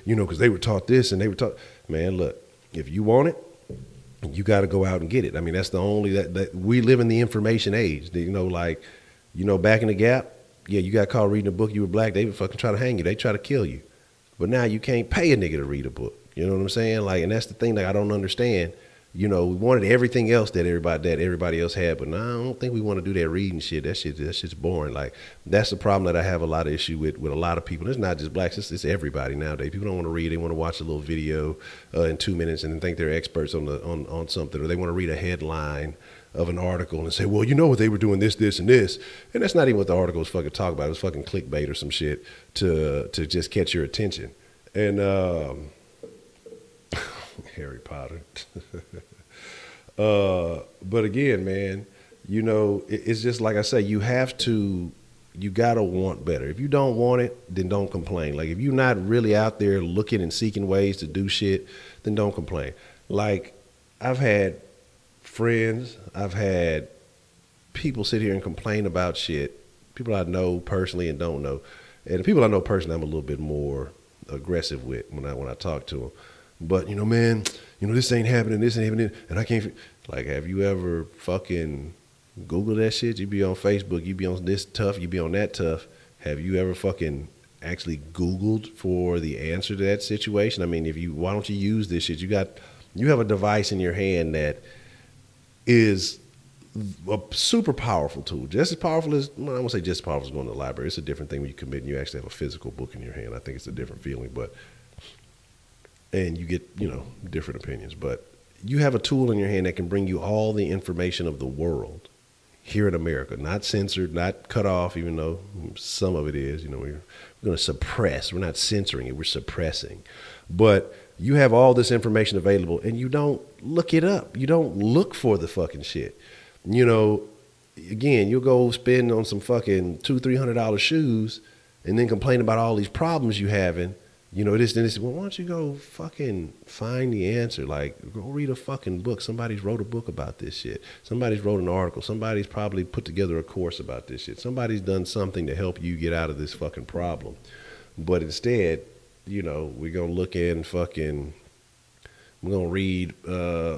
because they were taught this and they were taught. Man, look, if you want it, you got to go out and get it. I mean, that's the only that we live in the information age. Back in the Gap, you got caught reading a book, you were black, they would fucking try to hang you. They try to kill you. But now you can't pay a nigga to read a book. You know what I'm saying? Like, and that's the thing that I don't understand. We wanted everything else that everybody else had, but no, I don't think we want to do that reading shit. That shit's boring. Like, that's the problem that I have a lot of issue with a lot of people. It's not just blacks, it's everybody nowadays. People don't want to read, they want to watch a little video in 2 minutes and then think they're experts on something, or they want to read a headline of an article and say, well, what they were doing this, and this. And that's not even what the article was fucking talking about. It was fucking clickbait or some shit to just catch your attention. And Harry Potter. But again, man, it's just like I say, you gotta want better. If you don't want it, then don't complain. Like, if you're not really out there looking and seeking ways to do shit, then don't complain. Like, I've had friends, I've had people sit here and complain about shit, people I know personally and don't know. And the people I know personally, I'm a little bit more aggressive with when I talk to them. But, man, this ain't happening, and I can't. Like, have you ever fucking Google that shit? You be on Facebook, you be on this tough, you be on that tough. Have you ever fucking actually Googled for the answer to that situation? I mean, why don't you use this shit? You have a device in your hand that is a super powerful tool. Just as powerful as, I won't say just as powerful as going to the library. It's a different thing when you commit and you actually have a physical book in your hand. I think it's a different feeling, and you get, different opinions. But you have a tool in your hand that can bring you all the information of the world here in America. Not censored, not cut off, even though some of it is. You know, we're going to suppress. We're not censoring it. We're suppressing. But you have all this information available, and you don't look it up. You don't look for the fucking shit. You know, again, you'll go spend on some fucking $200-300 shoes, and then complain about all these problems you having. You know, this and this. Well, why don't you go fucking find the answer? Like, go read a fucking book. Somebody's wrote a book about this shit. Somebody's wrote an article. Somebody's probably put together a course about this shit. Somebody's done something to help you get out of this fucking problem. But instead, you know, we're going to look in fucking, we're going to read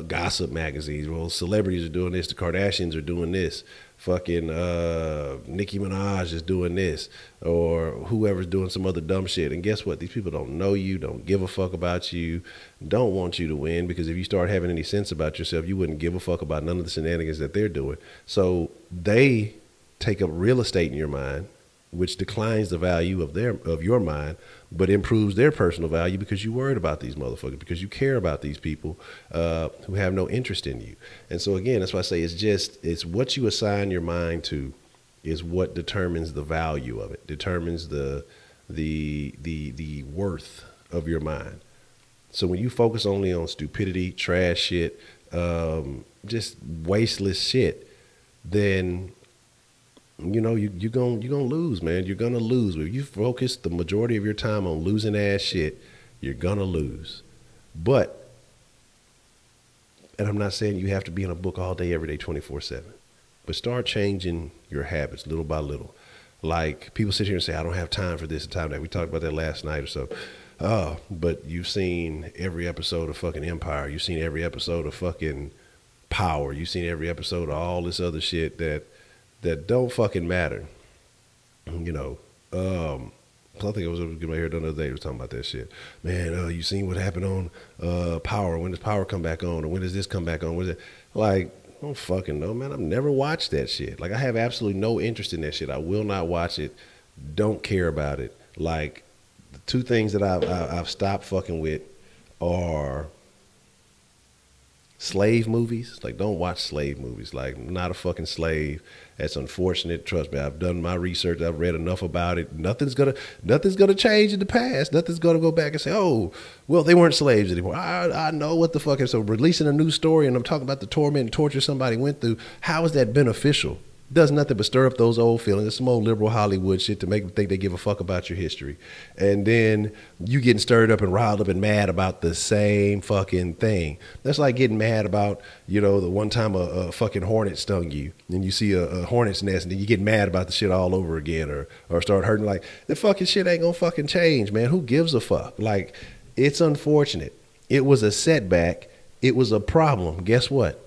gossip magazines. Well, celebrities are doing this. The Kardashians are doing this. Fucking Nicki Minaj is doing this, or whoever's doing some other dumb shit. And guess what? These people don't know you, don't give a fuck about you, don't want you to win, because if you start having any sense about yourself, you wouldn't give a fuck about none of the shenanigans that they're doing. So they take up real estate in your mind, which declines the value of your mind, but improves their personal value because you worried about these motherfuckers, because you care about these people who have no interest in you. And so again, that's why I say it's what you assign your mind to is what determines the value of it, determines the worth of your mind. So when you focus only on stupidity, trash shit, just wasteless shit, then you know, you're gonna lose, man. You're gonna lose. If you focus the majority of your time on losing ass shit, you're gonna lose. But, and I'm not saying you have to be in a book all day, every day, 24/7. But start changing your habits little by little. Like, people sit here and say, I don't have time for this and time that. We talked about that last night or so. But you've seen every episode of fucking Empire. You've seen every episode of fucking Power. You've seen every episode of all this other shit that don't fucking matter. You know, I think I was getting my hair done the other day. I was talking about that shit. Man, you seen what happened on Power? When does Power come back on? Or when does this come back on? What is it? Like, I don't fucking know, man. I've never watched that shit. Like, I have absolutely no interest in that shit. I will not watch it. Don't care about it. Like, the two things that I've stopped fucking with are slave movies. Like, don't watch slave movies. Like, I'm not a fucking slave. That's unfortunate. Trust me, I've done my research. I've read enough about it. Nothing's gonna change in the past. Nothing's gonna go back and say, oh, well, they weren't slaves anymore. I know what the fuck is. So releasing a new story and I'm talking about the torment and torture somebody went through, how is that beneficial? Does nothing but stir up those old feelings. It's some old liberal Hollywood shit to make them think they give a fuck about your history. And then you getting stirred up and riled up and mad about the same fucking thing. That's like getting mad about, you know, the one time a fucking hornet stung you and you see a hornet's nest and then you get mad about the shit all over again or start hurting. Like, the fucking shit ain't gonna fucking change, man. Who gives a fuck? Like, it's unfortunate. It was a setback. It was a problem. Guess what?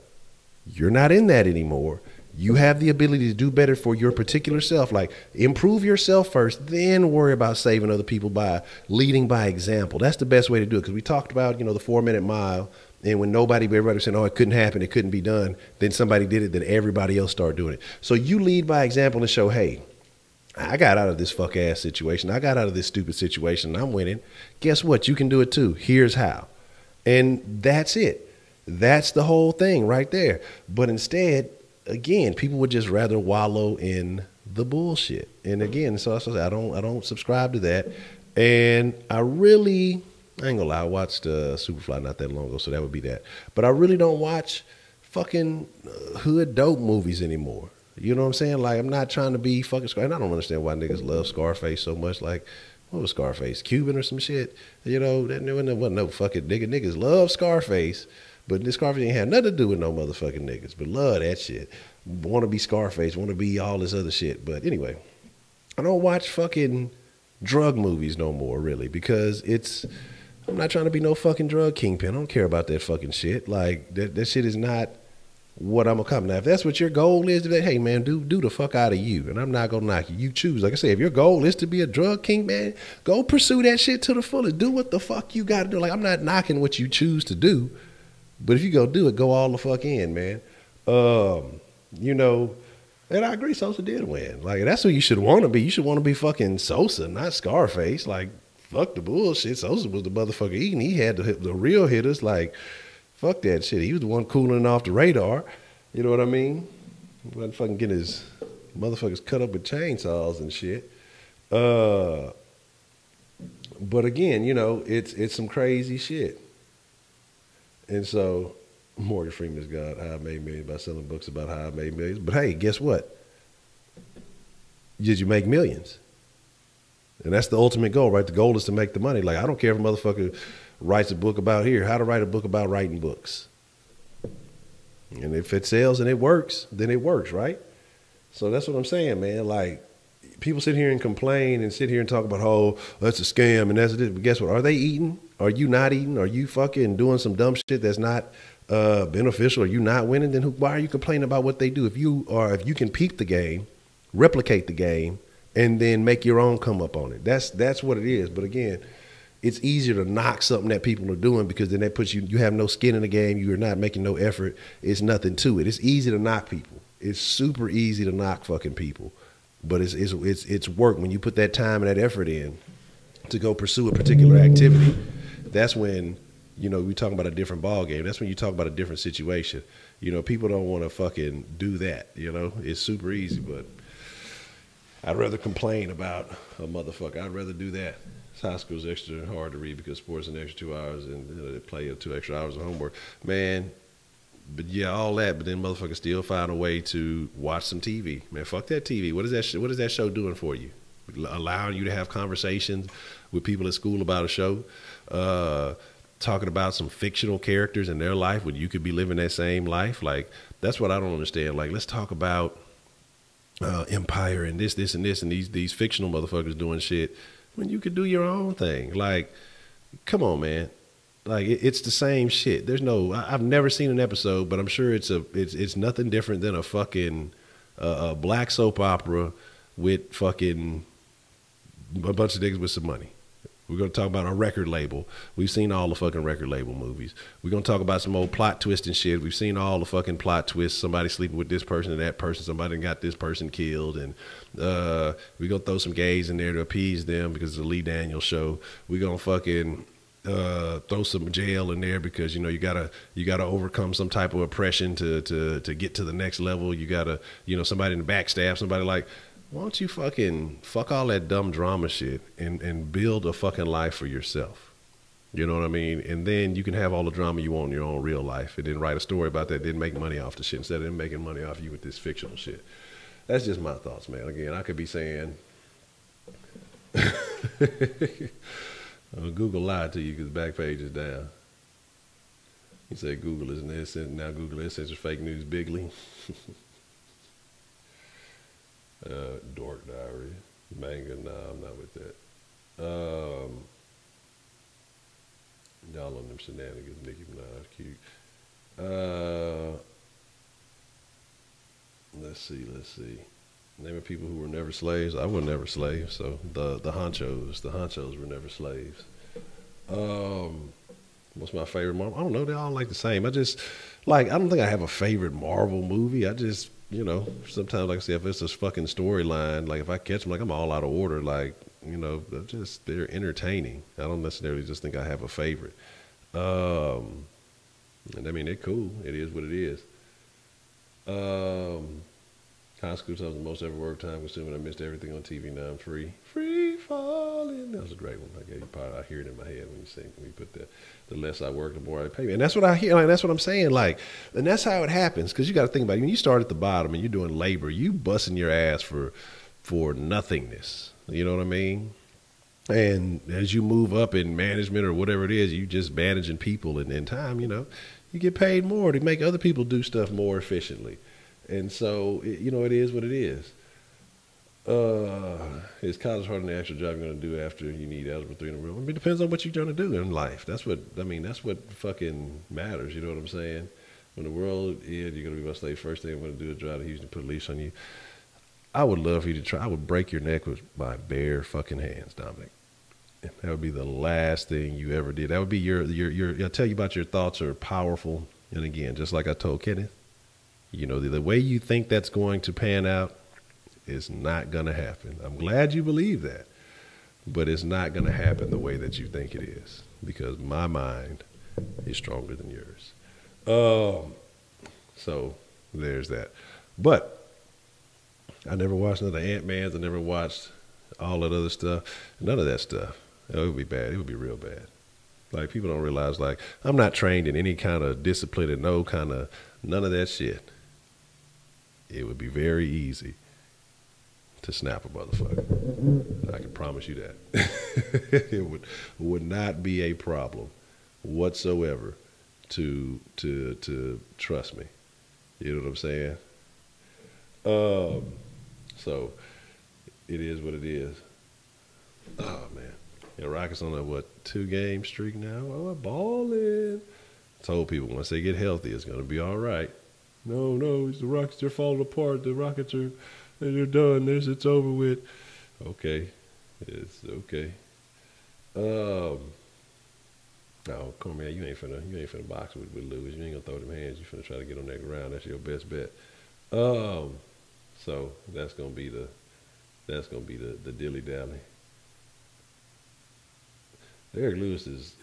You're not in that anymore. You have the ability to do better for your particular self. Like, improve yourself first, then worry about saving other people by leading by example. That's the best way to do it. Because we talked about, you know, the 4-minute mile. And when everybody was saying, oh, it couldn't happen, it couldn't be done, then somebody did it, then everybody else started doing it. So you lead by example and show, hey, I got out of this fuck ass situation. I got out of this stupid situation and I'm winning. Guess what? You can do it too. Here's how. And that's it. That's the whole thing right there. But instead, again, people would just rather wallow in the bullshit. And again, so I don't subscribe to that. And I ain't gonna lie, I watched Superfly not that long ago, so that would be that. But I really don't watch fucking hood dope movies anymore. You know what I'm saying? Like, I'm not trying to be fucking Scarface. I don't understand why niggas love Scarface so much. Like, what was Scarface? Cuban or some shit? You know, that wasn't no fucking nigga. Niggas love Scarface. But this Scarface ain't had nothing to do with no motherfucking niggas. But love that shit. Want to be Scarface. Want to be all this other shit. But anyway, I don't watch fucking drug movies no more, really. Because I'm not trying to be no fucking drug kingpin. I don't care about that fucking shit. Like, that shit is not what I'm gonna come. Now, if that's what your goal is, hey, man, do the fuck out of you. And I'm not gonna knock you. You choose. Like I said, if your goal is to be a drug king, man, go pursue that shit to the fullest. Do what the fuck you gotta do. Like, I'm not knocking what you choose to do. But if you go do it, go all the fuck in, man. You know, and I agree, Sosa did win. Like, that's who you should want to be. You should want to be fucking Sosa, not Scarface. Like, fuck the bullshit. Sosa was the motherfucker eating. He had the real hitters. Like, fuck that shit. He was the one cooling off the radar. You know what I mean? Wasn't fucking getting his motherfuckers cut up with chainsaws and shit. But again, you know, it's some crazy shit. And so Morgan Freeman's got how I made millions by selling books about how I made millions. But hey, guess what? Did you make millions? And that's the ultimate goal, right? The goal is to make the money. Like, I don't care if a motherfucker writes a book about how to write a book about writing books. And if it sells and it works, then it works, right? So that's what I'm saying, man. Like, people sit here and complain and sit here and talk about, oh, that's a scam and that's it. But guess what? Are they eating? Are you not eating? Are you fucking doing some dumb shit that's not beneficial? Are you not winning? Then why are you complaining about what they do? If you can peep the game, replicate the game, and then make your own come up on it. That's what it is. But again, it's easier to knock something that people are doing because then that puts you have no skin in the game. You are not making no effort. It's nothing to it. It's easy to knock people. It's super easy to knock fucking people. But it's work. When you put that time and that effort in to go pursue a particular activity, that's when, you know, we talking about a different ball game. That's when you talk about a different situation. You know, people don't want to fucking do that. You know, it's super easy, but I'd rather complain about a motherfucker. I'd rather do that. High school's extra hard to read because sports an extra 2 hours and they play 2 extra hours of homework. Man, but yeah, all that, but then motherfuckers still find a way to watch some TV. Man, fuck that TV. What is that show doing for you? Allowing you to have conversations with people at school about a show, talking about some fictional characters in their life when you could be living that same life. Like, that's what I don't understand. Like, let's talk about Empire and this and this and these fictional motherfuckers doing shit when you could do your own thing. Like, come on, man. Like, it's the same shit. There's no, I've never seen an episode, but I'm sure it's nothing different than a fucking a black soap opera with fucking a bunch of niggas with some money. We're going to talk about a record label. We've seen all the fucking record label movies. We're going to talk about some old plot twist and shit. We've seen all the fucking plot twists. Somebody sleeping with this person and that person. Somebody got this person killed. And we're going to throw some gays in there to appease them because it's a Lee Daniels show. We're going to fucking throw some jail in there because, you know, you gotta overcome some type of oppression to get to the next level. You gotta, you know, somebody in the backstab, somebody. Like, why don't you fucking fuck all that dumb drama shit and build a fucking life for yourself? You know what I mean? And then you can have all the drama you want in your own real life and then write a story about that, then make money off the shit instead of them making money off you with this fictional shit. That's just my thoughts, man. Again, I could be saying Google lied to you because the back page is down. You say Google is an innocent, now Google is such fake news bigly. Dork Diary, manga, nah, I'm not with that. Y'all on them shenanigans, Nicki Minaj, cute. Let's see. Name of people who were never slaves. I was never slaves, so the Honchos were never slaves. What's my favorite Marvel? I don't know, they all like the same. I just, like, I don't think I have a favorite Marvel movie. I just, you know, sometimes, like I say, if it's a fucking storyline, like if I catch them, like I'm all out of order, like, you know, they're entertaining. I don't necessarily just think I have a favorite. And I mean, they're cool. It is what it is. High school times the most ever work time consuming. I missed everything on TV. Now I'm free. Free falling. That was a great one. I gave you part. I hear it in my head when you sing. When you put the less I work, the more I pay me. And that's what I hear. Like, that's what I'm saying. Like, and that's how it happens. Because you got to think about it. When you start at the bottom and you're doing labor, you busting your ass for nothingness. You know what I mean? And as you move up in management or whatever it is, you just managing people, and in time, you know, you get paid more to make other people do stuff more efficiently. And so, you know, it is what it is. Is college harder than the actual job you're going to do after you need algebra 3 in a room? I mean, it depends on what you're going to do in life. That's what fucking matters. You know what I'm saying? When the world is, you're going to be my slave. First thing I'm going to do is drive to Houston and put a leash on you. I would love for you to try. I would break your neck with my bare fucking hands, Dominic. That would be the last thing you ever did. That would be your I'll tell you about your thoughts are powerful. And again, just like I told Kenneth, you know, the way you think that's going to pan out is not going to happen. I'm glad you believe that, but it's not going to happen the way that you think it is, because my mind is stronger than yours. So there's that. But I never watched none of the Ant-Mans. I never watched all that other stuff. None of that stuff. It would be bad. It would be real bad. Like, people don't realize, like, I'm not trained in any kind of discipline and none of that shit. It would be very easy to snap a motherfucker. I can promise you that. It would not be a problem whatsoever to trust me. You know what I'm saying? So it is what it is. Oh man. Rockets on a 2-game streak now? Oh, balling. Told people once they get healthy, it's gonna be all right. No, it's the Rockets. They're falling apart. The Rockets they're done. It's over with. Okay, it's okay. No, Cormier, you ain't finna box with Lewis. You ain't gonna throw them hands. You finna try to get on that ground. That's your best bet. So that's gonna be the dilly dally. Derek Lewis is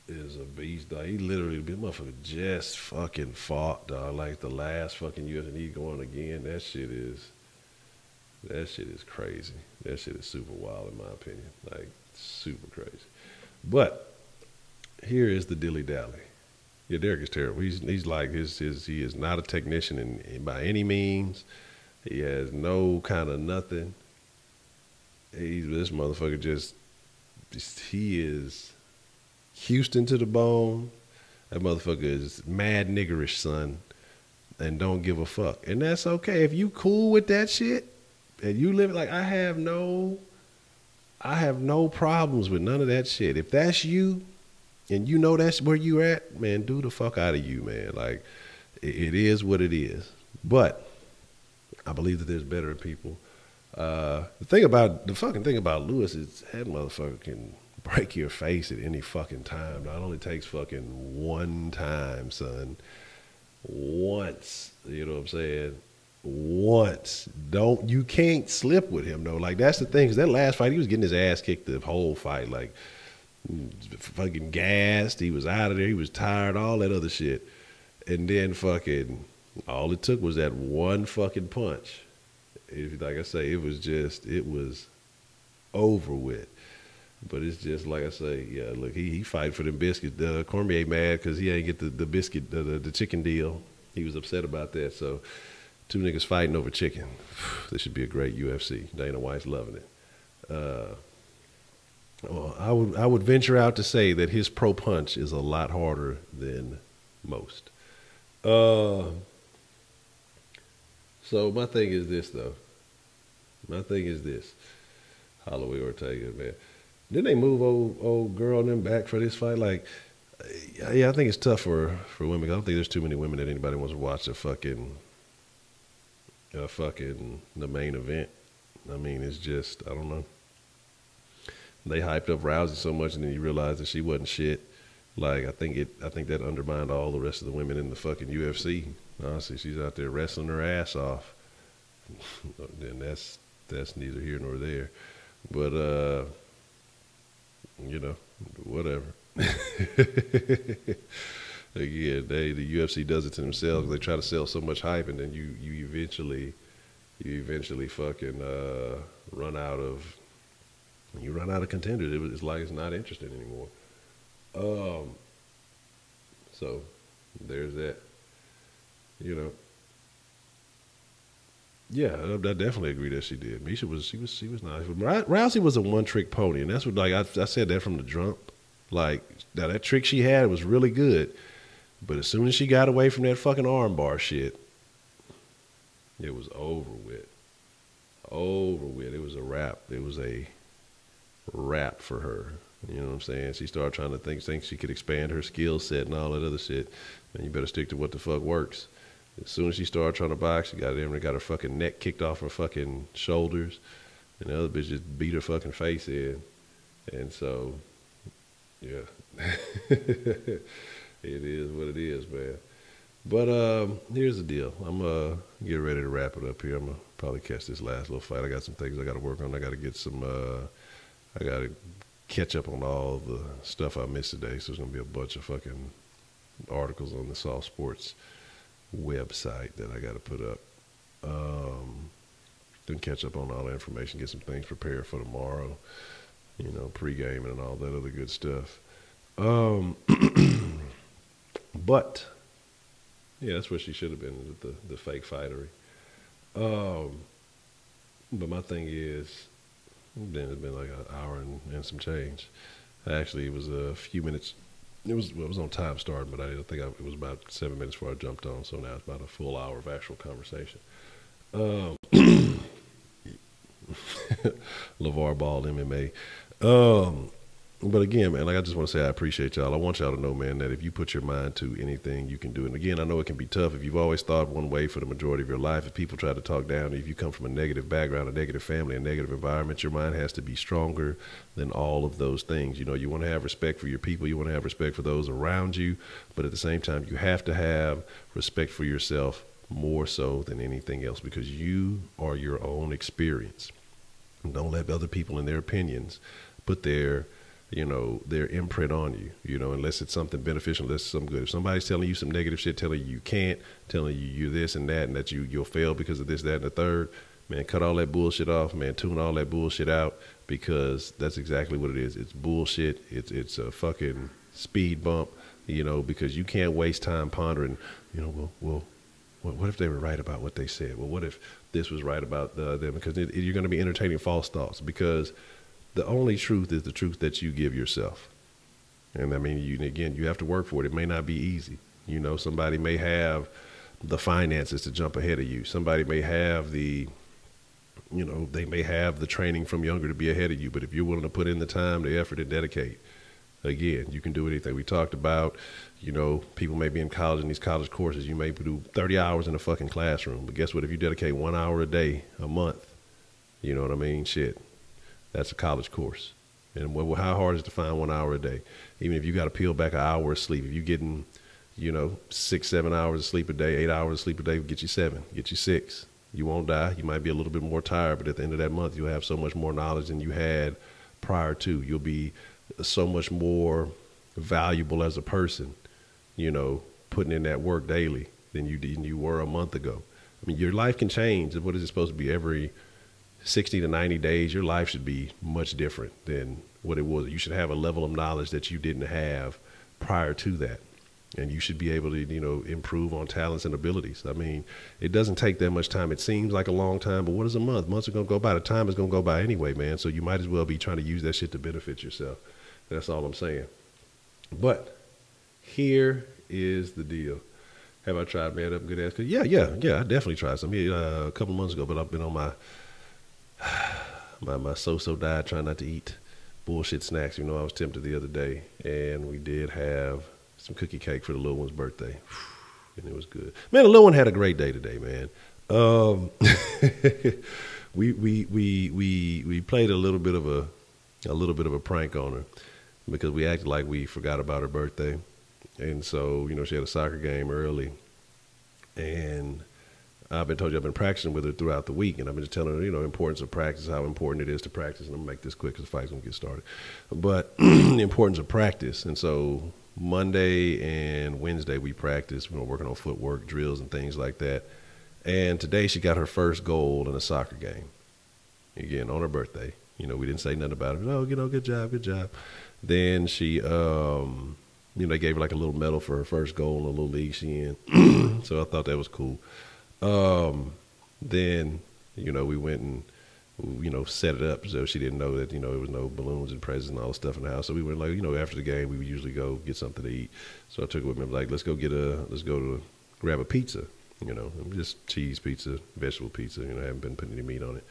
a beast, dog. He literally, the motherfucker just fucking fought, dog. Like the last fucking UFC, and he going again. That shit is crazy. That shit is super wild in my opinion. Like super crazy. But here is the dilly dally. Yeah, Derek is terrible. He's like he is not a technician in by any means. He has no kind of nothing. This motherfucker he is Houston to the bone. That motherfucker is mad niggerish, son, and don't give a fuck. And that's okay. If you cool with that shit and you live like I have no problems with none of that shit. If that's you and you know that's where you at, man, do the fuck out of you, man. Like it is what it is. But I believe that there's better people. The fucking thing about Lewis is that motherfucker can break your face at any fucking time. It only takes fucking one time, son. Once. You know what I'm saying? Once. You can't slip with him, though. Like, that's the thing. 'Cause that last fight, he was getting his ass kicked the whole fight. Like, fucking gassed. He was out of there. He was tired. All that other shit. And then fucking, all it took was that one fucking punch. Like I say, it was over with. But it's just like I say, yeah. Look, he fight for them biscuits. Cormier mad because he ain't get the biscuit, the chicken deal. He was upset about that. So 2 niggas fighting over chicken. This should be a great UFC. Dana White's loving it. Well, I would venture out to say that his pro punch is a lot harder than most. So my thing is this, though. Holloway Ortega, man. Didn't they move old girl and them back for this fight? Like, yeah, I think it's tough for women. I don't think there's too many women that anybody wants to watch the main event. I mean, it's just, I don't know. They hyped up Rousey so much, and then you realize that she wasn't shit. Like, I think that undermined all the rest of the women in the fucking UFC. Honestly, she's out there wrestling her ass off. Then that's neither here nor there. But you know, whatever. Again, the UFC does it to themselves. They try to sell so much hype, and then you eventually fucking run out of contenders. It's like it's not interesting anymore. So there's that. You know. Yeah, I definitely agree that she did. Misha was nice. Rousey was a one-trick pony, and that's what, like, I said that from the jump. Like, now that trick she had was really good, but as soon as she got away from that fucking armbar shit, it was over with. It was a wrap. It was a wrap for her. You know what I'm saying? She started trying to think she could expand her skill set and all that other shit. Man, you better stick to what the fuck works. As soon as she started trying to box, she got in and got her fucking neck kicked off her fucking shoulders. And the other bitch just beat her fucking face in. And so, yeah. It is what it is, man. But here's the deal. I'm get ready to wrap it up here. I'm going to probably catch this last little fight. I got some things I got to work on. I got to get some, I got to catch up on all the stuff I missed today. So there's going to be a bunch of fucking articles on the Soft Sports website that I got to put up. Then catch up on all the information, get some things prepared for tomorrow. Pre-gaming and all that other good stuff. But yeah, that's where she should have been, the fake fightery. But my thing is, then it's been like an hour and some change. Actually, it was a few minutes. It was on time starting, but I think it was about 7 minutes before I jumped on. So now it's about a full hour of actual conversation. LeVar Ball MMA. But again, man, like I just want to say I appreciate y'all. I want y'all to know, man, that if you put your mind to anything, you can do it. And again, I know it can be tough. If you've always thought one way for the majority of your life, if people try to talk down, if you come from a negative background, a negative family, a negative environment, your mind has to be stronger than all of those things. You want to have respect for your people. You want to have respect for those around you. But at the same time, you have to have respect for yourself more so than anything else, because you are your own experience. And don't let other people and their opinions put their imprint on you, unless it's something beneficial, unless it's something good. If somebody's telling you some negative shit, telling you can't, telling you you're this and that, and that you'll fail because of this, that, and the third, man, cut all that bullshit off, man, tune all that bullshit out, because that's exactly what it is. It's bullshit. It's a fucking speed bump, because you can't waste time pondering, well, what if they were right about what they said? Well, what if this was right about them? Because you're going to be entertaining false thoughts, because the only truth is the truth that you give yourself. And I mean, you have to work for it. It may not be easy. Somebody may have the finances to jump ahead of you. Somebody may have they may have the training from younger to be ahead of you. But if you're willing to put in the time, the effort, and dedicate, again, you can do anything. We talked about, people may be in college, in these college courses, you may do 30 hours in a fucking classroom. But guess what? If you dedicate 1 hour a day, a month, you know what I mean? Shit. That's a college course. And how hard is it to find 1 hour a day? Even if you got to peel back an hour of sleep, if you're getting, 6, 7 hours of sleep a day, 8 hours of sleep a day, get you 7, get you 6. You won't die. You might be a little bit more tired, but at the end of that month, you'll have so much more knowledge than you had prior to. You'll be so much more valuable as a person, putting in that work daily than you were a month ago. I mean, your life can change. What is it supposed to be? Every 60 to 90 days, your life should be much different than what it was. You should have a level of knowledge that you didn't have prior to that. And you should be able to, improve on talents and abilities. I mean, it doesn't take that much time. It seems like a long time, but what is a month? Months are going to go by. The time is going to go by anyway, man. So you might as well be trying to use that shit to benefit yourself. That's all I'm saying. But here is the deal. Have I tried Man Up Good Ass? Yeah, I definitely tried some. A couple months ago, but I've been on my so-so diet, trying not to eat bullshit snacks. I was tempted the other day, and we did have some cookie cake for the little one's birthday, and it was good. Man, the little one had a great day today, man. We played a little bit of a prank on her, because we acted like we forgot about her birthday, and so she had a soccer game early, and I've been practicing with her throughout the week, and I've been just telling her, the importance of practice, how important it is to practice. And I'm going to make this quick because the fight's going to get started. But the importance of practice. And so Monday and Wednesday we practiced, working on footwork, drills, and things like that. And today she got her first goal in a soccer game. Again, on her birthday. We didn't say nothing about it. Oh, good job. Then she, they gave her like a little medal for her first goal in a little league she in. So I thought that was cool. Then, we went and, set it up. So she didn't know that, there was no balloons and presents and all the stuff in the house. So we went after the game, we would usually go get something to eat. So I took it with me. I'm like, let's go grab a pizza, just cheese pizza, vegetable pizza. I haven't been putting any meat on it.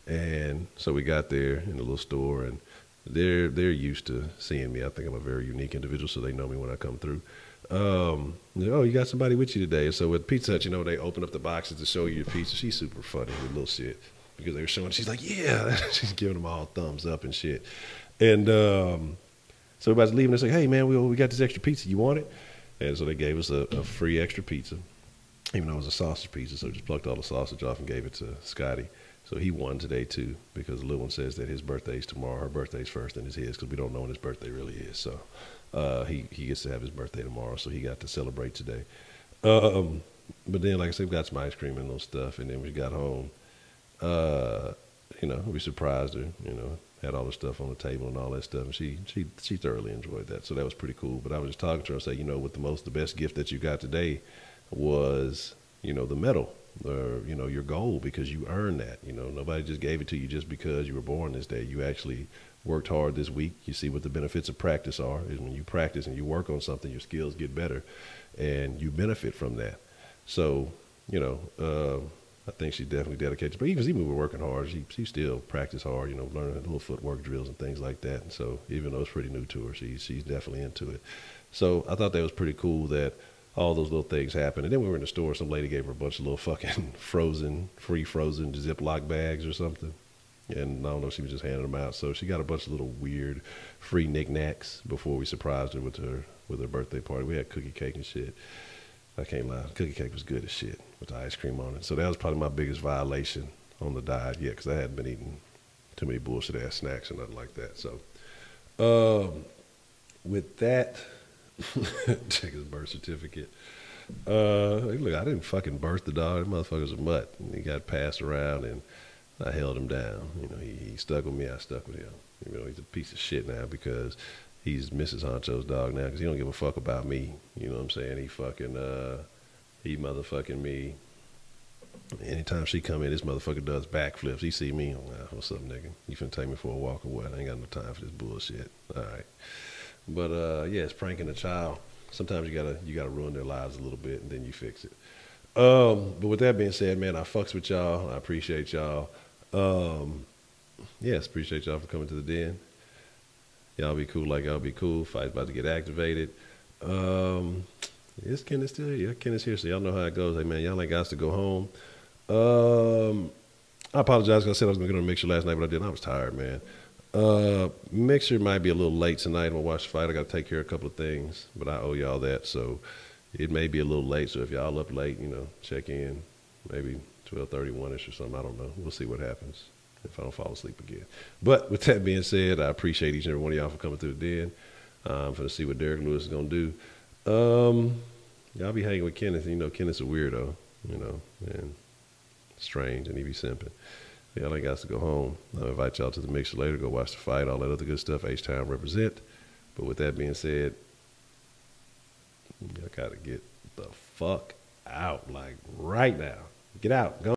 And so we got there in the little store, and they're used to seeing me. I think I'm a very unique individual, so they know me when I come through. Oh, you got somebody with you today. So with Pizza Hut, they open up the boxes to show you your pizza. She's super funny with little shit, because they were showing, she's like, yeah, she's giving them all thumbs up and shit. And so everybody's leaving. They're like, hey man, we got this extra pizza. You want it? And so they gave us a free extra pizza, even though it was a sausage pizza. So just plucked all the sausage off and gave it to Scotty. So he won today too, because the little one says that his birthday's tomorrow. Her birthday's first, and it's his, because we don't know when his birthday really is. So he gets to have his birthday tomorrow, so he got to celebrate today. But then, like I said, we got some ice cream and little stuff, and then we got home. Uh, we surprised her. Had all the stuff on the table and all that stuff, and she thoroughly enjoyed that. So that was pretty cool. But I was just talking to her and say, what the best gift that you got today was, the medal, or your goal, because you earned that. Nobody just gave it to you just because you were born this day. You actually worked hard this week. You see what the benefits of practice are. Is when you practice and you work on something, your skills get better, and you benefit from that. So, I think she's definitely dedicated. But even when we're working hard, she still practice hard, learning little footwork drills and things like that. And so even though it's pretty new to her, she's definitely into it. So I thought that was pretty cool that all those little things happened. And then we were in the store, some lady gave her a bunch of little fucking free frozen Ziploc bags or something. And I don't know, she was just handing them out. So she got a bunch of little weird free knickknacks before we surprised her with her birthday party. We had cookie cake and shit. I can't lie, cookie cake was good as shit with the ice cream on it. So that was probably my biggest violation on the diet yet, because I hadn't been eating too many bullshit ass snacks or nothing like that. So with that, check his birth certificate. Look, I didn't fucking birth the dog. That motherfucker's a mutt. And he got passed around, and I held him down. He stuck with me, I stuck with him. He's a piece of shit now because he's Mrs. Honcho's dog now, because he don't give a fuck about me. You know what I'm saying? He motherfucking me. Anytime she come in, this motherfucker does backflips. He see me, what's up, nigga? You finna take me for a walk or what? I ain't got no time for this bullshit. All right. But yeah, it's pranking a child. Sometimes you gotta ruin their lives a little bit, and then you fix it. But with that being said, man, I fucks with y'all. I appreciate y'all. Yes, appreciate y'all for coming to the den. Y'all be cool like y'all be cool. Fight's about to get activated. Is Ken still here? Yeah, Ken is here, so y'all know how it goes. Hey, man, y'all ain't got to go home. I apologize, because I said I was going to go to Mixer last night, but I didn't. I was tired, man. Mixer might be a little late tonight. I'm going to watch the fight. I got to take care of a couple of things, but I owe y'all that, so it may be a little late. So if y'all up late, check in maybe 12:31ish or something. I don't know. We'll see what happens if I don't fall asleep again. But with that being said, I appreciate each and every one of y'all for coming through the den. I'm going to see what Derek Lewis is going to do. Y'all be hanging with Kenneth. Kenneth's a weirdo, and strange, and he be simping. Y'all ain't got to go home. I'll invite y'all to the Mixer later. Go watch the fight, all that other good stuff. H-Town represent. But with that being said, y'all got to get the fuck out, like right now. Get out. Go.